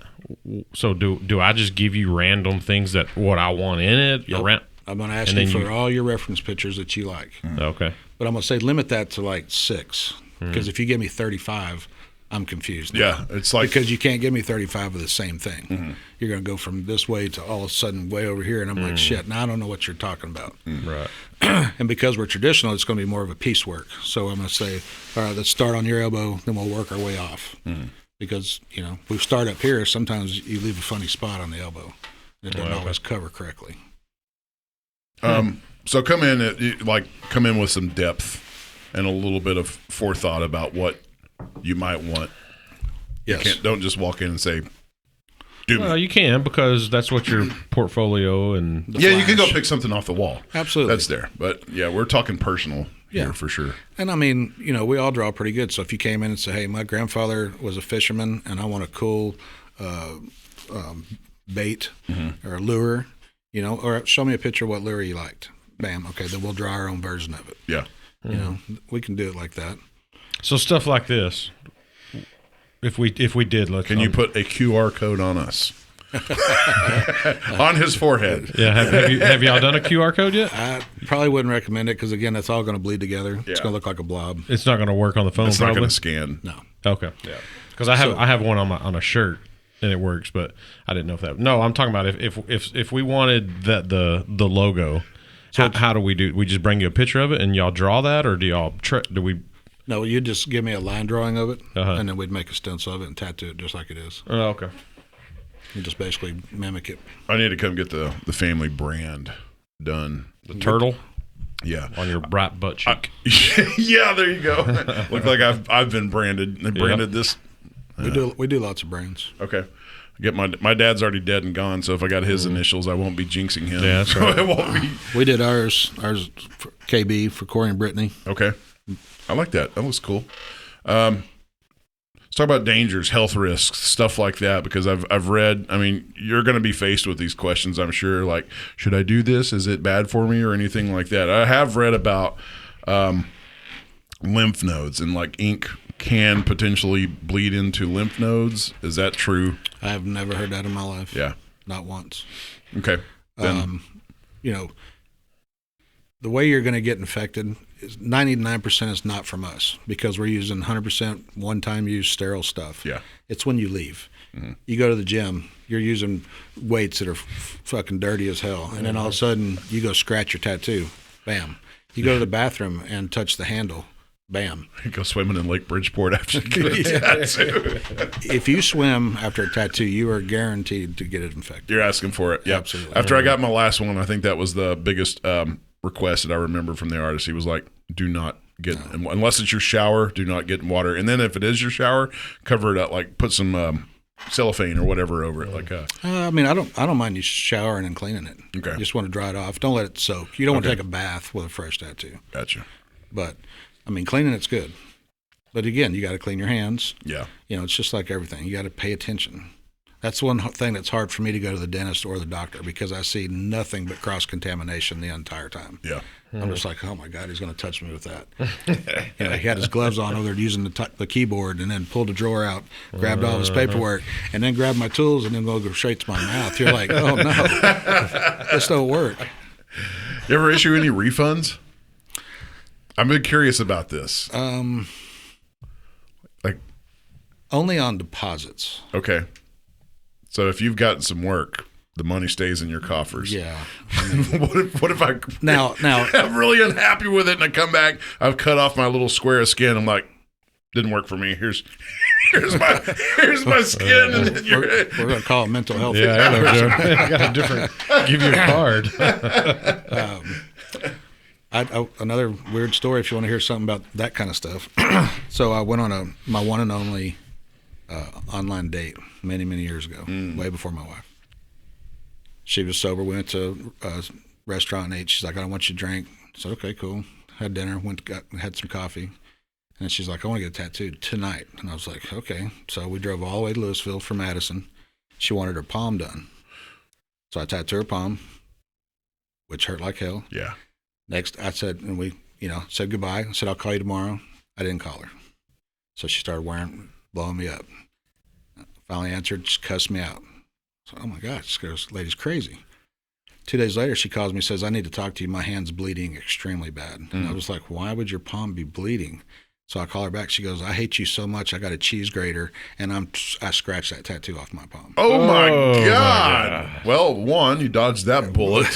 so do I just give you random things that what I want in it? Yep. I'm going to ask you for all your reference pictures that you like. Okay. But I'm going to say limit that to like 6, because if you give me 35, I'm confused. Yeah, it's like because you can't give me 35 of the same thing. Mm-hmm. You're going to go from this way to all of a sudden way over here, and I'm like, shit. Now I don't know what you're talking about. Right. And because we're traditional, it's going to be more of a piecework. So I'm going to say, all right, let's start on your elbow, then we'll work our way off. Mm-hmm. Because if we start up here, sometimes you leave a funny spot on the elbow. It doesn't always cover correctly. So come in with some depth and a little bit of forethought about what you might want. Yes. Don't just walk in and say, do me. Well, you can, because that's what your portfolio and you can go pick something off the wall. Absolutely. That's there. But yeah, we're talking personal here for sure. And I mean, we all draw pretty good. So if you came in and said, hey, my grandfather was a fisherman and I want a cool bait or a lure, or show me a picture of what lure you liked. Bam. Okay, then we'll draw our own version of it. Yeah. We can do it like that. So stuff like this, if we did, can you put a QR code on us? On his forehead. Yeah. Have y'all done a QR code yet? I probably wouldn't recommend it because, again, that's all going to bleed together. Yeah. It's going to look like a blob. It's not going to work on the phone. It's not going to scan. No. Okay. Yeah. Because I have one on a shirt and it works, but I didn't know if that. No, I'm talking about if we wanted the logo. So how do we do? We just bring you a picture of it and y'all draw that, or do we? No, you just give me a line drawing of it, and then we'd make a stencil of it and tattoo it just like it is. Oh, okay. You just basically mimic it. I need to come get the family brand done. The turtle? Yeah. On your right butt cheek. Yeah, there you go. Look like I've been branded. They branded this. We do lots of brands. Okay. Get my dad's already dead and gone, so if I got his initials, I won't be jinxing him. Yeah, that's right. It won't be. We did ours for KB for Kory and Brittany. Okay. I like that. That looks cool. Let's talk about dangers, health risks, stuff like that, because I've read, you're going to be faced with these questions, I'm sure, like, should I do this? Is it bad for me or anything like that? I have read about lymph nodes, and like ink can potentially bleed into lymph nodes. Is that true? I have never heard that in my life. Yeah. Not once. Okay. The way you're going to get infected is 99% is not from us, because we're using 100% one-time use sterile stuff. Yeah. It's when you leave. Mm-hmm. You go to the gym, you're using weights that are fucking dirty as hell, and then all of a sudden you go scratch your tattoo. Bam. You go to the bathroom and touch the handle. Bam. You go swimming in Lake Bridgeport after you get a tattoo. If you swim after a tattoo, you are guaranteed to get it infected. You're asking for it. Yeah. Absolutely. After I got my last one, I think that was the biggest request that I remember from the artist. He was like, do not get, unless it's your shower, do not get in water. And then if it is your shower, cover it up, like put some cellophane or whatever over it. Like I don't mind you showering and cleaning it. Okay. You just want to dry it off. Don't let it soak. You don't want to take a bath with a fresh tattoo. Gotcha. But cleaning it's good. But again, you got to clean your hands. Yeah. It's just like everything. You got to pay attention. That's one thing that's hard for me to go to the dentist or the doctor, because I see nothing but cross-contamination the entire time. Yeah. I'm just like, oh, my God, he's going to touch me with that. He had his gloves on over there using the keyboard, and then pulled a drawer out, grabbed all his paperwork, and then grabbed my tools and then go straight to my mouth. You're like, oh, no, this don't work. You ever issue any refunds? I've been curious about this. Only on deposits. Okay. So if you've gotten some work, the money stays in your coffers. Yeah. What if I now I'm really unhappy with it, and I come back, I've cut off my little square of skin. I'm like, didn't work for me. Here's Here's my skin. And then We're going to call it mental health. Yeah, I know, Joe. I got a different. Give you a card. Another weird story if you want to hear something about that kind of stuff. So I went on my one and only online date many years ago, way before my wife. She was sober. We went to a restaurant and ate. She's like, I don't want you to drink. I said, okay, cool. Had dinner, had some coffee. And she's like, I want to get a tattoo tonight. And I was like, okay. So we drove all the way to Louisville from Madison. She wanted her palm done. So I tattooed her palm, which hurt like hell. Yeah. Next, I said, and we, said goodbye. I said, I'll call you tomorrow. I didn't call her. So she started blowing me up. Finally answered, she cussed me out. So, oh my gosh, this lady's crazy. 2 days later, she calls me, says, I need to talk to you. My hand's bleeding extremely bad. And I was like, why would your palm be bleeding? So I call her back. She goes, I hate you so much. I got a cheese grater, and I scratched that tattoo off my palm. Oh my God. Well, one, you dodged that bullet.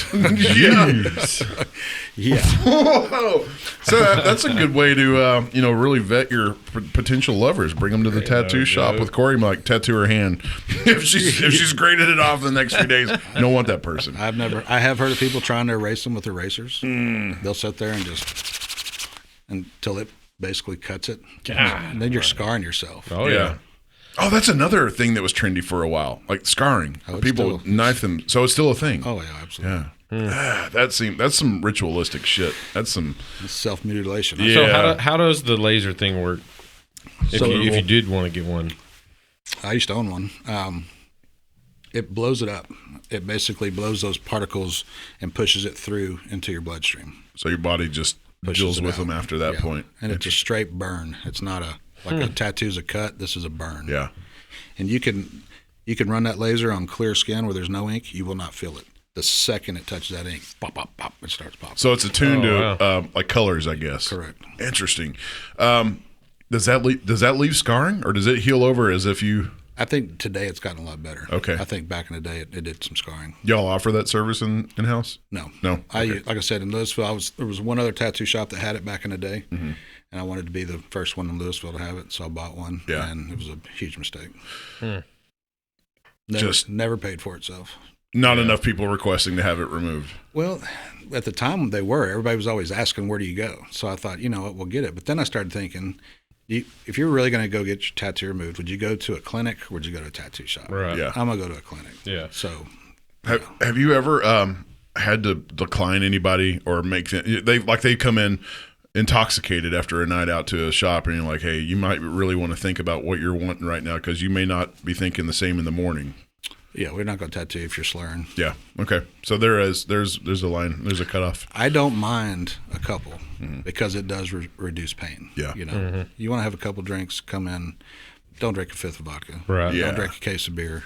Yeah. Whoa. So that's a good way to, really vet your potential lovers. Bring them to the tattoo shop with Kory. Like, tattoo her hand. If she's graded it off in the next few days, you don't want that person. I have heard of people trying to erase them with erasers. They'll sit there and just until it basically cuts it. And then you're scarring yourself. Oh yeah. Oh, that's another thing that was trendy for a while, like scarring. People knife them, so it's still a thing. Oh yeah, absolutely. Yeah. That's some ritualistic shit. That's some self-mutilation. Yeah. So how does the laser thing work? If you did want to get one, I used to own one. It blows it up. It basically blows those particles and pushes it through into your bloodstream. So your body just deals with them after that point. And it's a straight burn. It's not a tattoo's a cut. This is a burn. Yeah. And you can run that laser on clear skin where there's no ink. You will not feel it. The second it touches that ink, pop, pop, pop, it starts popping. So it's attuned to like colors, I guess. Correct. Interesting. Does that leave scarring, or does it heal over as if you? I think today it's gotten a lot better. Okay. I think back in the day it did some scarring. Y'all offer that service in house? No. Okay. Like I said, in Louisville, there was one other tattoo shop that had it back in the day, and I wanted to be the first one in Louisville to have it, so I bought one. Yeah. And it was a huge mistake. Just never paid for itself. Not enough people requesting to have it removed. Well, at the time they were. Everybody was always asking, where do you go? So I thought, you know what, we'll get it. But then I started thinking, if you're really going to go get your tattoo removed, would you go to a clinic or would you go to a tattoo shop? Right. Yeah. I'm going to go to a clinic. Yeah. So have you ever had to decline anybody or make them, they come in intoxicated after a night out to a shop and you're like, hey, you might really want to think about what you're wanting right now because you may not be thinking the same in the morning. Yeah, we're not going to tattoo if you're slurring. Yeah. Okay. So there's a line. There's a cutoff. I don't mind a couple because it does reduce pain. Yeah. You know, you want to have a couple drinks, come in, don't drink a fifth of vodka. Right. Yeah. Don't drink a case of beer.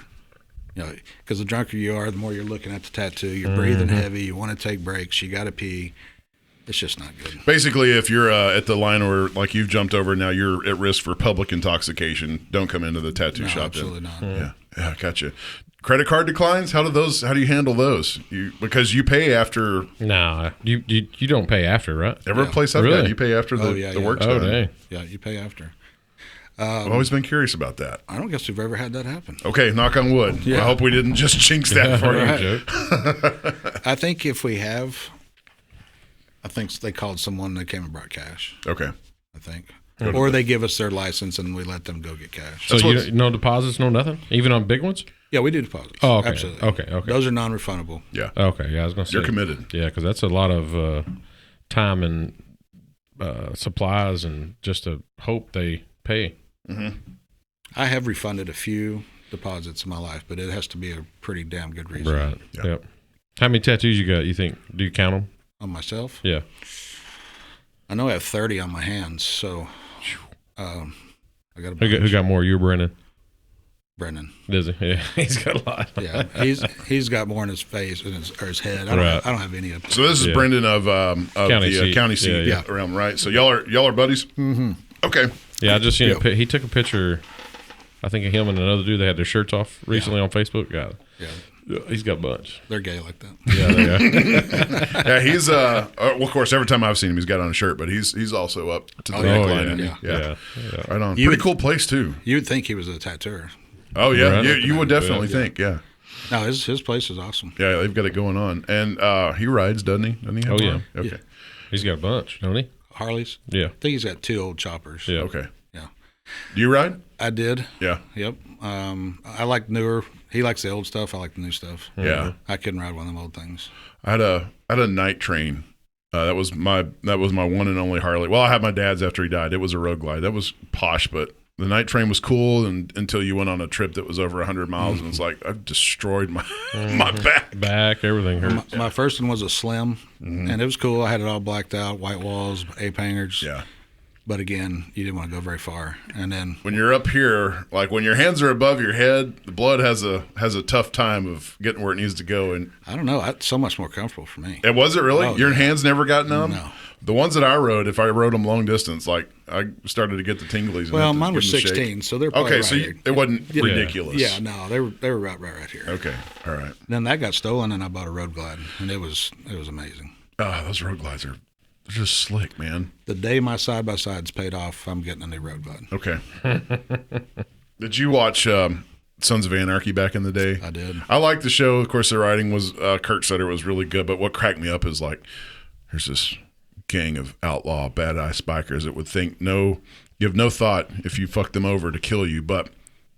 You know, because the drunker you are, the more you're looking at the tattoo. You're breathing heavy. You want to take breaks. You got to pee. It's just not good. Basically, if you're at the line where like you've jumped over, now you're at risk for public intoxication. Don't come into the tattoo shop. Absolutely not. Yeah, gotcha. Credit card declines. How do you handle those? Because you pay after. No, you don't pay after, right? Every place I've Really? got, you pay after the work's Oh, done. dang. Yeah, you pay after. I've always been curious about that. I don't guess we've ever had that happen. Okay, knock on wood. Yeah. I hope we didn't just jinx that for you. Joke. I think if we have, I think they called someone that came and brought cash. Okay. I think. Or they give us their license and we let them go get cash. So no deposits, no nothing, even on big ones. Yeah, we do deposits. Oh, okay. Absolutely. Okay. Those are non-refundable. Yeah. Okay, yeah, I was gonna say You're committed. Yeah, because that's a lot of time and supplies, and just to hope they pay. I have refunded a few deposits in my life, but it has to be a pretty damn good reason. Right. Yeah. Yep. How many tattoos you got? You think? Do you count them? On myself? Yeah. I know I have 30 on my hands, so I got a Who bunch. got more? You or Brennan? Brendan. Does he? Yeah, he's got a lot. Yeah, he's got more in his face or his head. I don't have any of them. So this is Brendan of County the seat. county seat Yeah. realm, right? So y'all are buddies. Mm-hmm. Okay. Yeah, I just seen he took a picture I think of him and another dude. They had their shirts off recently on Facebook. Yeah, he's got a bunch. They're gay like that. Yeah, they are. Yeah, he's well, of course, every time I've seen him, he's got on a shirt, but he's also up to the neckline. Yeah. Right on. Pretty cool place too. You would think he was a tattooer. Oh yeah, Right. you would definitely think. Yeah, No, his place is awesome. yeah, they've got it going on, and he rides, doesn't he? Doesn't he? Have Oh, one? yeah. Okay. He's got a bunch, don't he? Harleys. Yeah. I think he's got 2 old choppers. Yeah. Okay. Yeah. Do you ride? I did. Yeah. Yep. I like newer. He likes the old stuff. I like the new stuff. Yeah. I couldn't ride one of them old things. I had a night train. That was my one and only Harley. Well, I had my dad's after he died. It was a Road Glide. That was posh, but the night train was cool until you went on a trip that was over 100 miles, and it's like I've destroyed my my back. Everything hurts. My first one was a Slim, and it was cool. I had it all blacked out, white walls, ape hangers. Yeah. But again, you didn't want to go very far. And then When you're up here, like when your hands are above your head, the blood has a tough time of getting where it needs to go. And I don't know. It's so much more comfortable for me. was it really? Oh, Your yeah. hands never got numb? No. The ones that I rode, if I rode them long distance, like I started to get the tinglies. and Well, had to mine give was them a shake. 16, so they're probably Okay, right so here. it wasn't ridiculous. Yeah, no, they were right here. Okay, all right. Then that got stolen, and I bought a Road Glide, and it was amazing. Oh, those Road Glides they're just slick, man. The day my side by sides paid off, I'm getting a new Road Glide. Okay. Did you watch Sons of Anarchy back in the day? I did. I liked the show. Of course, the writing was Kurt Sutter was really good. But what cracked me up is like, there's this gang of outlaw badass bikers that would give no thought if you fuck them over to kill you. But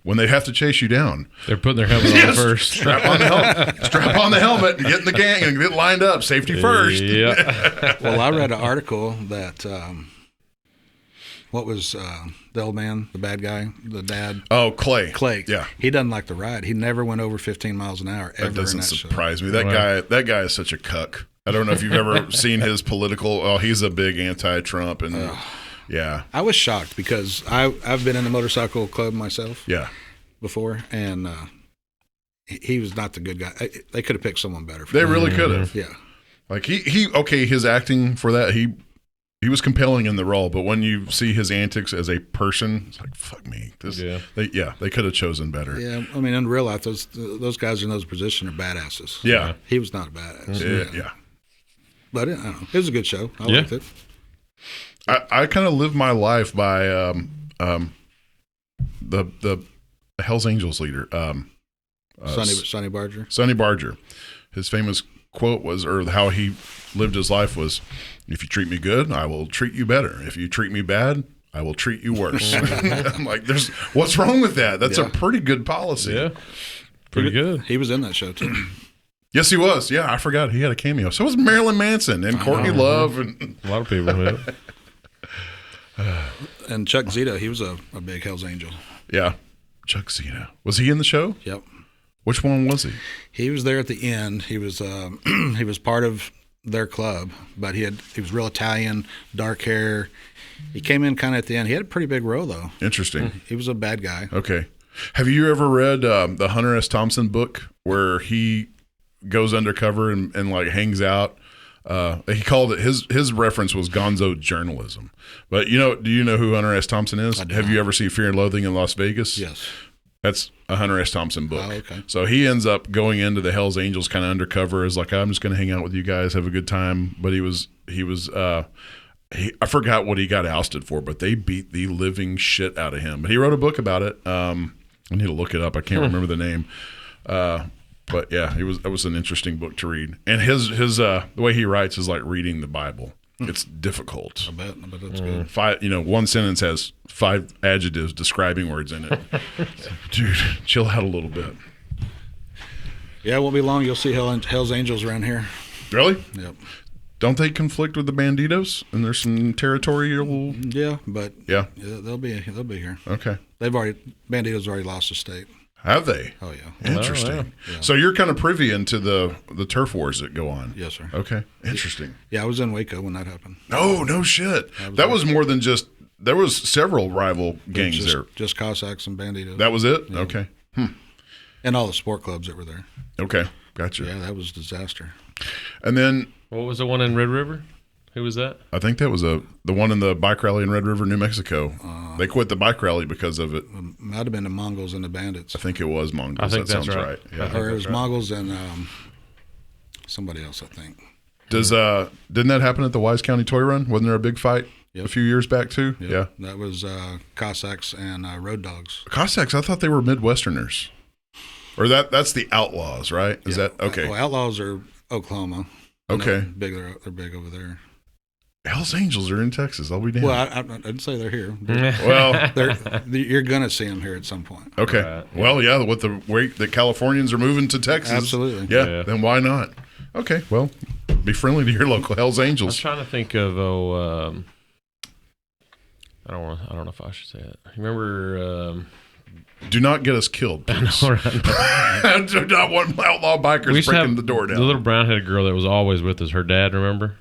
when they have to chase you down, They're putting their helmet on first. strap on the helmet, and get in the gang and get lined up. Safety first. Yeah. Well, I read an article that what was the old man, the bad guy, the dad? Oh, Clay. Yeah. He doesn't like to ride. He never went over 15 miles an hour ever. That doesn't in that show. surprise me. That guy is such a cuck. I don't know if you've ever seen his political. Oh, he's a big anti-Trump, and yeah, I was shocked because I've been in the motorcycle club myself yeah. before, and he was not the good guy. They could have picked someone better. For They him. really could have. Yeah. Like he okay, his acting for that he was compelling in the role, but when you see his antics as a person, it's like fuck me. They could have chosen better. Yeah, I mean, in real life, those guys in those positions are badasses. Yeah. He was not a badass. Yeah. But I don't know. It was a good show. I Yeah. liked it. I kind of live my life by the Hell's Angels leader, Sonny Barger. Sonny Barger. His famous quote was, or how he lived his life was, "If you treat me good, I will treat you better. If you treat me bad, I will treat you worse." I'm like, what's wrong with that? That's a pretty good policy. Yeah. Pretty good. He was in that show too. Yes, he was. Yeah, I forgot he had a cameo. So was Marilyn Manson and Courtney Love. And A lot of people. Yeah. And Chuck Zito, he was a big Hell's Angel. yeah, Chuck Zito. Was he in the show? Yep. Which one was he? He was there at the end. He was he was part of their club, but he was real Italian, dark hair. He came in kind of at the end. He had a pretty big role though. Interesting. He was a bad guy. Okay. Have you ever read the Hunter S. Thompson book where he goes undercover and like hangs out? He called it, his reference was gonzo journalism. But do you know who Hunter S. Thompson is? Have you ever seen Fear and Loathing in Las Vegas? Yes. That's a Hunter S. Thompson book. Oh, okay. So he ends up going into the Hells Angels kind of undercover as like, I'm just going to hang out with you guys, have a good time. But I forgot what he got ousted for, but they beat the living shit out of him. But he wrote a book about it. I need to look it up. I can't remember the name. But yeah, it was an interesting book to read. And his the way he writes is like reading the Bible. It's difficult. I bet that's good. 5, one sentence has 5 adjectives describing words in it. Dude, chill out a little bit. Yeah, it won't be long. You'll see Hell's Angels around here. Really? Yep. Don't they conflict with the Banditos? And there's some territorial. Yeah, but Yeah. they'll be here. Okay. Banditos already lost the state. Have they? Oh yeah. Interesting. Yeah. So you're kind of privy into the turf wars that go on. Yes, sir. Okay. Interesting. Yeah, I was in Waco when that happened. No shit. That was more than just. There was several rival gangs there. Just Cossacks and Banditos. That was it. Okay. And all the sport clubs that were there. Okay. Gotcha. Yeah, that was a disaster. And then What was the one in Red River? Who was that? I think that was the one in the bike rally in Red River, New Mexico. They quit the bike rally because of it. Might have been the Mongols and the Bandits. I think it was Mongols. I think that that's sounds right. Yeah. Or it was Mongols and somebody else, I think. Didn't that happen at the Wise County Toy Run? Wasn't there a big fight a few years back too? Yep. Yeah. That was Cossacks and Road Dogs. Cossacks, I thought they were Midwesterners. Or that's the Outlaws, right? Is that okay? Well, Outlaws are Oklahoma. Okay. They're big over there. Hell's Angels are in Texas. I'll be damned. Well, I didn't say they're here. Well, You're gonna see them here at some point. okay. Right. Well, yeah, with the way that Californians are moving to Texas. Absolutely. Yeah, then why not? Okay, well, be friendly to your local Hell's I was Angels. trying to think of I don't know if I should say it. Remember Do not get us killed, please. right? I do not want outlaw bikers used to breaking have the door down. The little brown-headed girl that was always with us. Her dad, remember?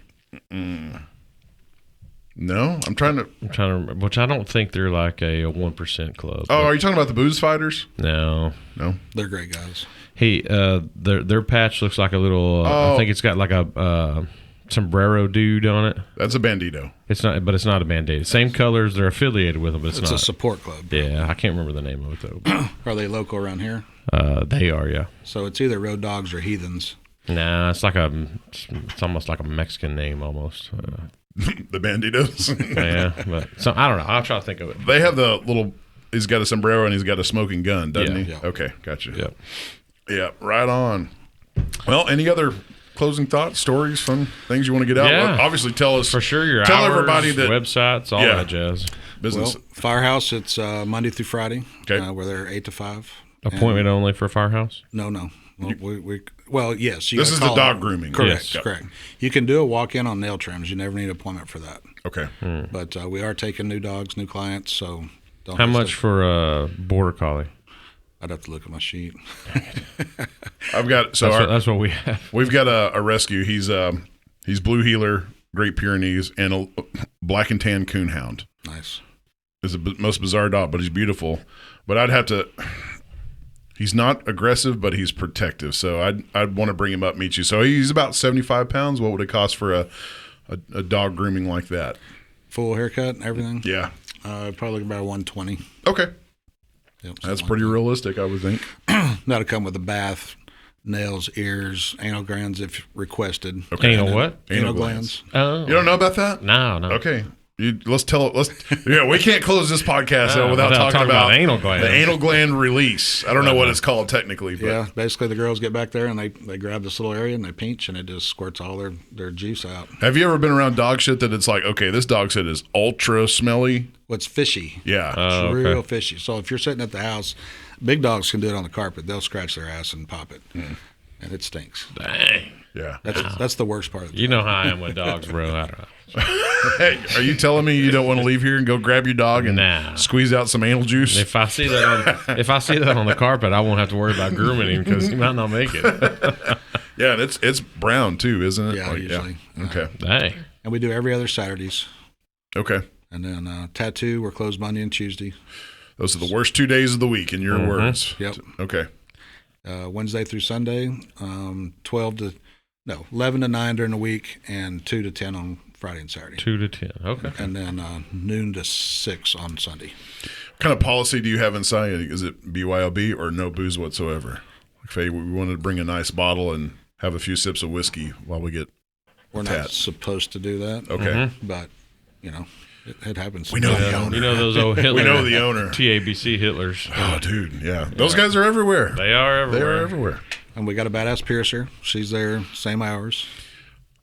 No, I'm trying to. I'm trying to remember. Which I don't think they're like a 1% club. Oh, are you talking about the booze fighters? No. No. They're great guys. Hey, their patch looks like a little. I think it's got like a sombrero dude on it. That's a bandito. It's not, but it's not a Band-Aid. Same colors. They're affiliated with them, but it's It's not. a support club. Yeah, I can't remember the name of it though. Are they local around here? They are, yeah. So it's either Road Dogs or Heathens. Nah, it's almost like a Mexican name almost. The banditos. Yeah, but so I don't know. I'll try to think of it. They have the little. He's got a sombrero and he's got a smoking gun, doesn't he? Yeah. Okay, gotcha. Yep. Yeah, right on. Well, any other closing thoughts, stories, fun things you want to get out? Yeah. Well, obviously, tell us For sure, your Tell hours, everybody that websites, all Yeah. that jazz. business. Well, Firehouse, it's Monday through Friday. Okay. We're there 8 to 5. Appointment only for Firehouse? No. Well, yes. You This gotta is the call dog it. grooming. Correct, Yes. correct. You can do a walk-in on nail trims. You never need an appointment for that. Okay. But we are taking new dogs, new clients, so don't How hesitate. much for a Border Collie? I'd have to look at my sheet. I've got That's what we have. we've got a rescue. He's blue heeler, Great Pyrenees, and a black and tan coonhound. Nice. Is the most bizarre dog, but he's beautiful. But I'd have to. He's not aggressive, but he's protective. So I'd want to bring him up, meet you. So he's about 75 pounds. What would it cost for a dog grooming like that? Full haircut and everything? Yeah. Probably about 120. Okay. Yep, That's something pretty like realistic, I would think. that. That'll come with a bath, nails, ears, anal glands if requested. Okay. Anal what? Anal glands. Oh. You don't know about that? No. Okay. Let's yeah, we can't close this podcast without talking about anal glands. the anal gland release. I don't know what it's called technically, but Yeah, basically the girls get back there and they grab this little area and they pinch and it just squirts all their juice out. have you ever been around dog shit that it's like, okay, this dog shit is ultra smelly? What's fishy? Yeah. It's okay. real fishy. So if you're sitting at the house, big dogs can do it on the carpet. They'll scratch their ass and pop it, and it stinks. Dang. Yeah. That's the worst part of it. You know how I am with dogs, bro. I don't know. Hey, are you telling me you don't want to leave here and go grab your dog and Nah. squeeze out some anal juice? If I see that on the carpet, I won't have to worry about grooming him because he might not make it. Yeah, and it's brown too, isn't it? Yeah, usually. Okay. Dang. And we do every other Saturdays. Okay. And then tattoo, we're closed Monday and Tuesday. Those are the worst 2 days of the week, in your words. Yep. Okay. Wednesday through Sunday, 11 to 9 during the week, and 2 to 10 on Friday and Saturday. 2 to 10. Okay. And then noon to 6 on Sunday. What kind of policy do you have inside? Is it BYOB or no booze whatsoever? Like, say we wanted to bring a nice bottle and have a few sips of whiskey while we get We're not supposed to do that. okay. But, it happens. We know the owner. You know those old Hitler. We know the owner. TABC Hitlers. Oh, dude, yeah. Those guys are everywhere. They are They everywhere. are everywhere. And we got a badass piercer. She's there, same hours.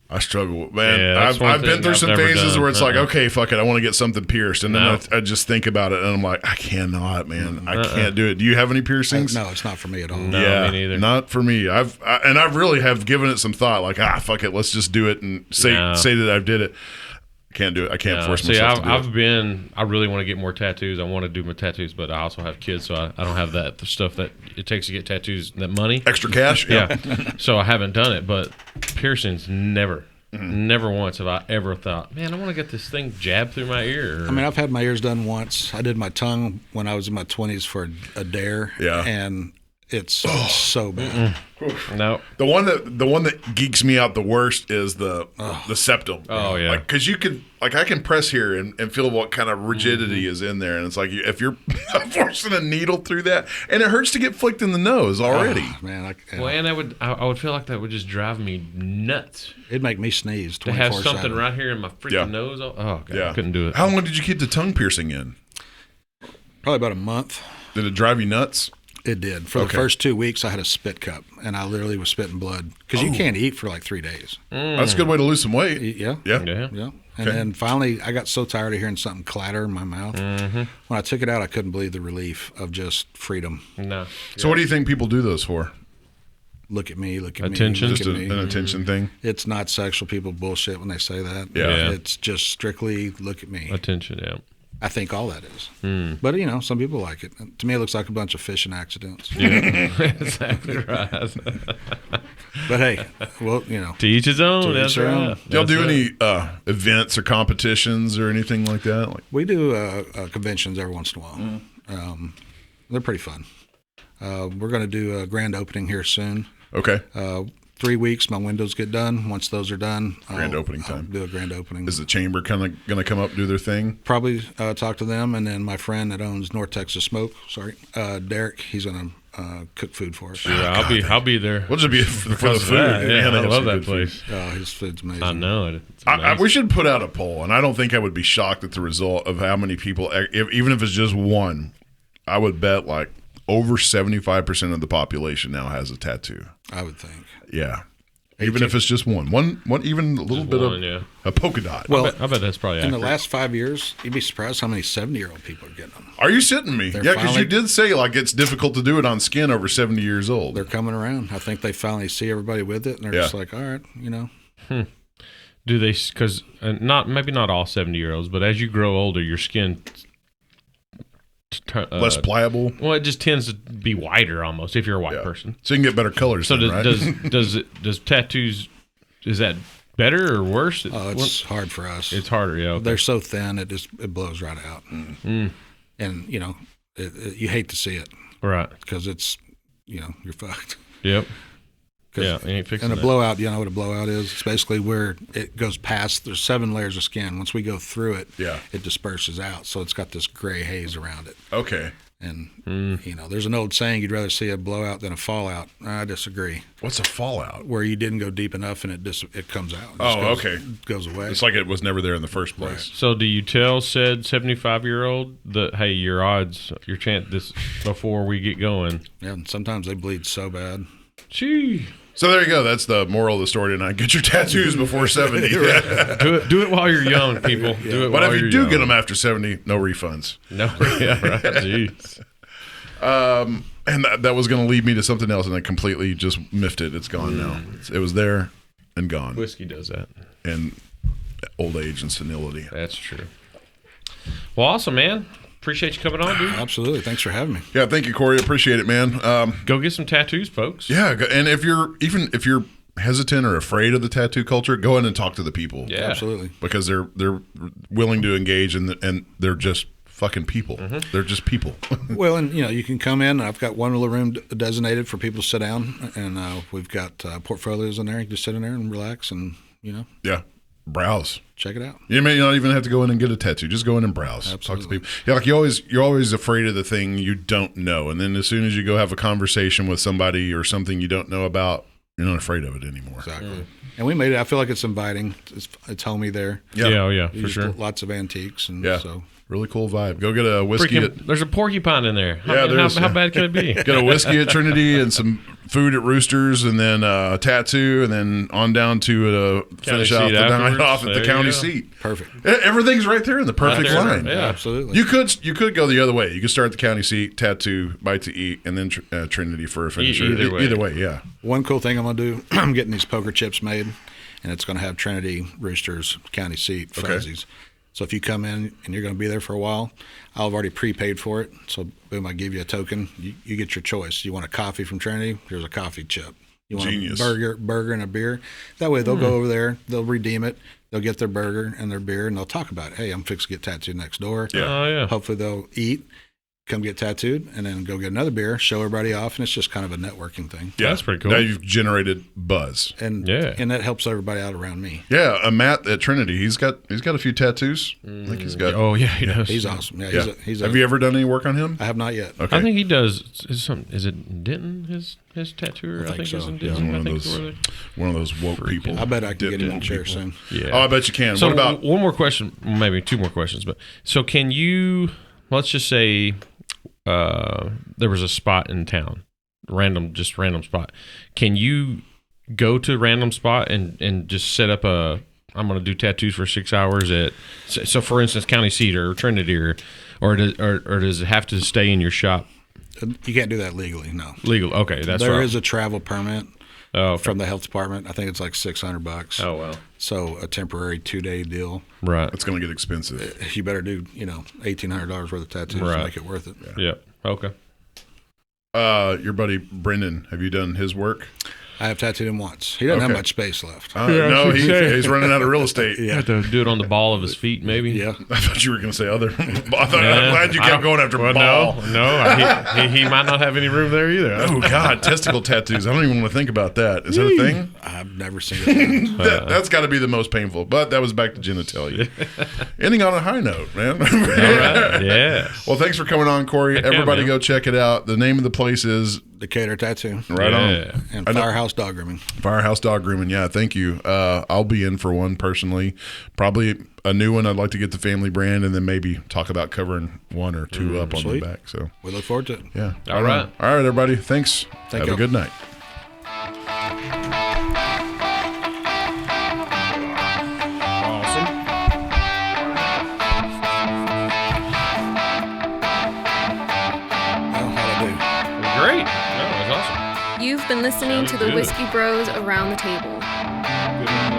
I struggle, man. Yeah, that's one I've been thing through I've some never phases done. where it's like, okay, fuck it, I want to get something pierced, and then No. I just think about it, and I'm like, I cannot, man. I can't do it. Do you have any piercings? No, it's not for me at all. No. Yeah, me neither. not for me. I really have given it some thought. Like, fuck it, let's just do it and say No. that I did it. I can't do it. I can't force See, myself to do it. I really want to get more tattoos. I want to do my tattoos, but I also have kids, so I don't have the stuff that it takes to get tattoos, that money. Extra cash? Yeah. So I haven't done it, but piercings, never once have I ever thought, man, I want to get this thing jabbed through my ear. I mean, I've had my ears done once. I did my tongue when I was in my 20s for a dare. Yeah. And It's so bad. No. The one that geeks me out the worst is the septum. Oh, yeah. Like, because you can, like, I can press here and feel what kind of rigidity is in there, and it's like if you're forcing a needle through that, and it hurts to get flicked in the nose already. Oh, man, Well, and I would feel like that would just drive me nuts it'd make me sneeze 24/7. to have something right here in my freaking nose. Oh, God, I couldn't do it. How long did you keep the tongue piercing in? Probably about a month. Did it drive you nuts? It did. For the first 2 weeks, I had a spit cup, and I literally was spitting blood because you can't eat for like 3 days. That's a good way to lose some weight. Yeah. Yeah. Yeah. And then finally, I got so tired of hearing something clatter in my mouth. When I took it out, I couldn't believe the relief of just freedom. No. So what do you think people do those for? Look at me, look at Attention? me. Just Look at me. an attention thing? It's not sexual. People bullshit when they say that. Yeah. It's just strictly look at me. Attention, yeah. I think all that is. But, some people like it. To me, it looks like a bunch of fishing accidents. Yeah, exactly right. But, hey, well, To each his own. To That's each their right. own. Do y'all do That's any events or competitions or anything like that? Like, we do conventions every once in a while. They're pretty fun. We're going to do a grand opening here soon. okay. 3 weeks, my windows get done. Once those are done, Grand opening I'll time. do a grand opening. Is the chamber kind of going to come up and do their thing? Probably talk to them, and then my friend that owns North Texas Smoke, Derek, he's going to cook food for us. Yeah, I'll be there. We'll just be for the Because of food. that, yeah, Man, they I have love some that good food. place. His food's amazing. I know it. It's We should put out a poll, and I don't think I would be shocked at the result of how many people, even if it's just one, I would bet like over 75% of the population now has a tattoo. I would think. Yeah. Even if it's just one, even a little bit one, of a polka dot. Well, I bet that's probably in accurate. the last 5 years, you'd be surprised how many 70-year-old people are getting them. Are you sitting me? They're Yeah, because you finally- did say like it's difficult to do it on skin over 70 years old. They're coming around. I think they finally see everybody with it, and they're just like, all right, Do they? Because maybe not all 70-year-olds, but as you grow older, your skin Less pliable. Well, it just tends to be whiter almost if you're a white person. So you can get better colors. So then, right? does tattoos? Is that better or worse? oh, it's hard for us. It's harder. Yeah. Okay. They're so thin, it blows right out. And, you hate to see it Right. because it's, you're fucked. Yep. 'Cause- Yeah. Ain't fixing And a that. blowout, you know what a blowout is? It's basically where it goes past, there's 7 layers of skin. Once we go through it, it disperses out. So it's got this gray haze around it. Okay. And, there's an old saying, you'd rather see a blowout than a fallout. I disagree. What's a fallout? Where you didn't go deep enough and it comes out. It Oh, just okay. Goes away. It's like it was never there in the first place. So do you tell said 75-year-old that, hey, your chance this before we get going? Yeah, and sometimes they bleed so bad. Gee. So there you go. That's the moral of the story tonight. Get your tattoos before 70. Do it while you're young, people. Do it But while if you you're do young. get them after 70, no refunds. No, yeah, right. Jeez. And that was going to lead me to something else, and I completely just miffed it. It's gone now. It was there and gone. Whiskey does that. And old age and senility. That's true. Well, awesome, man. Appreciate you coming on, dude. Absolutely. Thanks for having me. Yeah, thank you, Kory. Appreciate it, man. Go get some tattoos, folks. Yeah, and if you're hesitant or afraid of the tattoo culture, go in and talk to the people. Yeah. Absolutely. Because they're willing to engage, and they're just fucking people. They're just people. Well, and you can come in. I've got one little room designated for people to sit down, and we've got portfolios in there. You can just sit in there and relax, and Yeah, browse. check it out. You may not even have to go in and get a tattoo. Just go in and browse. Absolutely. Talk to people. Yeah, like you're always afraid of the thing you don't know, and then as soon as you go have a conversation with somebody or something you don't know about, you're not afraid of it anymore. Exactly. And we made it. I feel like it's inviting. It's homey there. Yeah, for Used sure. Lots of antiques, and so Really cool vibe. Go get a whiskey. Freaking, there's a porcupine in there. Yeah, there's- How bad can it be? Get a whiskey at Trinity and some food at Roosters, and then a tattoo, and then on down to finish seat out the night afterwards. off at the There you county go. seat. perfect. Everything's right there in the perfect Right there. line. Yeah. Absolutely. You could go the other way. You could start at the county seat, tattoo, bite to eat, and then Trinity for a finisher. Either way. Yeah. One cool thing I'm going to do, I'm getting these poker chips made, and it's going to have Trinity, Roosters, County Seat, Fuzzies. So if you come in and you're going to be there for a while, I've already prepaid for it. So boom, I give you a token. You get your choice. You want a coffee from Trinity? Here's a coffee chip. You want Genius. a burger and a beer? That way they'll go over there, they'll redeem it, they'll get their burger and their beer, and they'll talk about it. Hey, I'm fixing to get tattooed next door. Yeah. Oh, yeah. Hopefully they'll eat. come get tattooed, and then go get another beer, show everybody off, and it's just kind of a networking thing. Yeah, That's pretty cool. Now you've generated buzz. And that helps everybody out around me. Yeah, Matt at Trinity, he's got a few tattoos. I think he's got. Oh yeah, he does. He's awesome. Yeah, Yeah. He's Have you ever done any work on him? I have not yet. Okay. I think he does. Is it Denton? His tattooer? I think so. is in Yeah, Denton. one I of think those- is where One of those woke people. I bet I can get him in a Denton chair people. soon. yeah. Oh, I bet you can. So What about? one more question, maybe two more questions, but so can you? Let's just say there was a spot in town, random spot. Can you go to a random spot and just set up a? I'm going to do tattoos for 6 hours at. So for instance, County Seat or Trinity or does it have to stay in your shop? You can't do that legally. No. Legal. Okay, that's There right. is a travel permit Oh, okay. from the health department. I think it's like $600. Oh well. So a temporary 2-day deal. Right. It's going to get expensive. You better do $1,800 worth of tattoos Right. to make it worth it. Yep. Okay. Your buddy Brendan, have you done his work? I have tattooed him once. He doesn't have Okay. much space left. No, he's running out of real estate. Yeah. Have to do it on the ball of his feet, maybe. Yeah. I thought you were going to say other. I'm glad you kept going after well, ball. No. He might not have any room there either. Oh God, testicle tattoos. I don't even want to think about that. Is that a thing? I've never seen it. That's got to be the most painful. But that was back to genitalia. Ending on a high note, man. All right. Yeah. Well, thanks for coming on, Kory. Everybody man. go check it out. The name of the place is Decatur Tattoo. right Yeah. on. And I know- Firehouse Dog Grooming. Firehouse Dog Grooming. Yeah, thank you. I'll be in for one personally. Probably a new one. I'd like to get the family brand and then maybe talk about covering one or two up on sweet. the back. So, We look forward to it. yeah. All right. All right, everybody. Thanks. Thank Have you. a good night. Awesome. Well, how'd I do? Great. No, that's awesome. You've been listening to the Sounds good. Whiskey Bros Around the Table.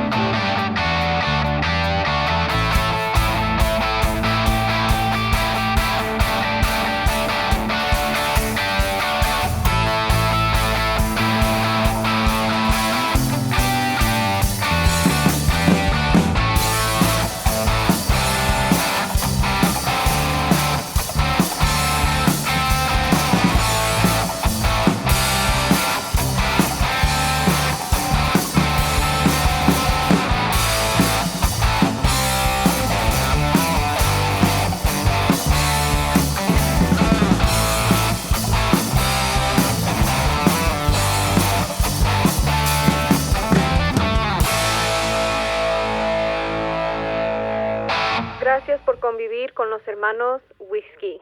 Gracias por convivir con los hermanos Whiskey.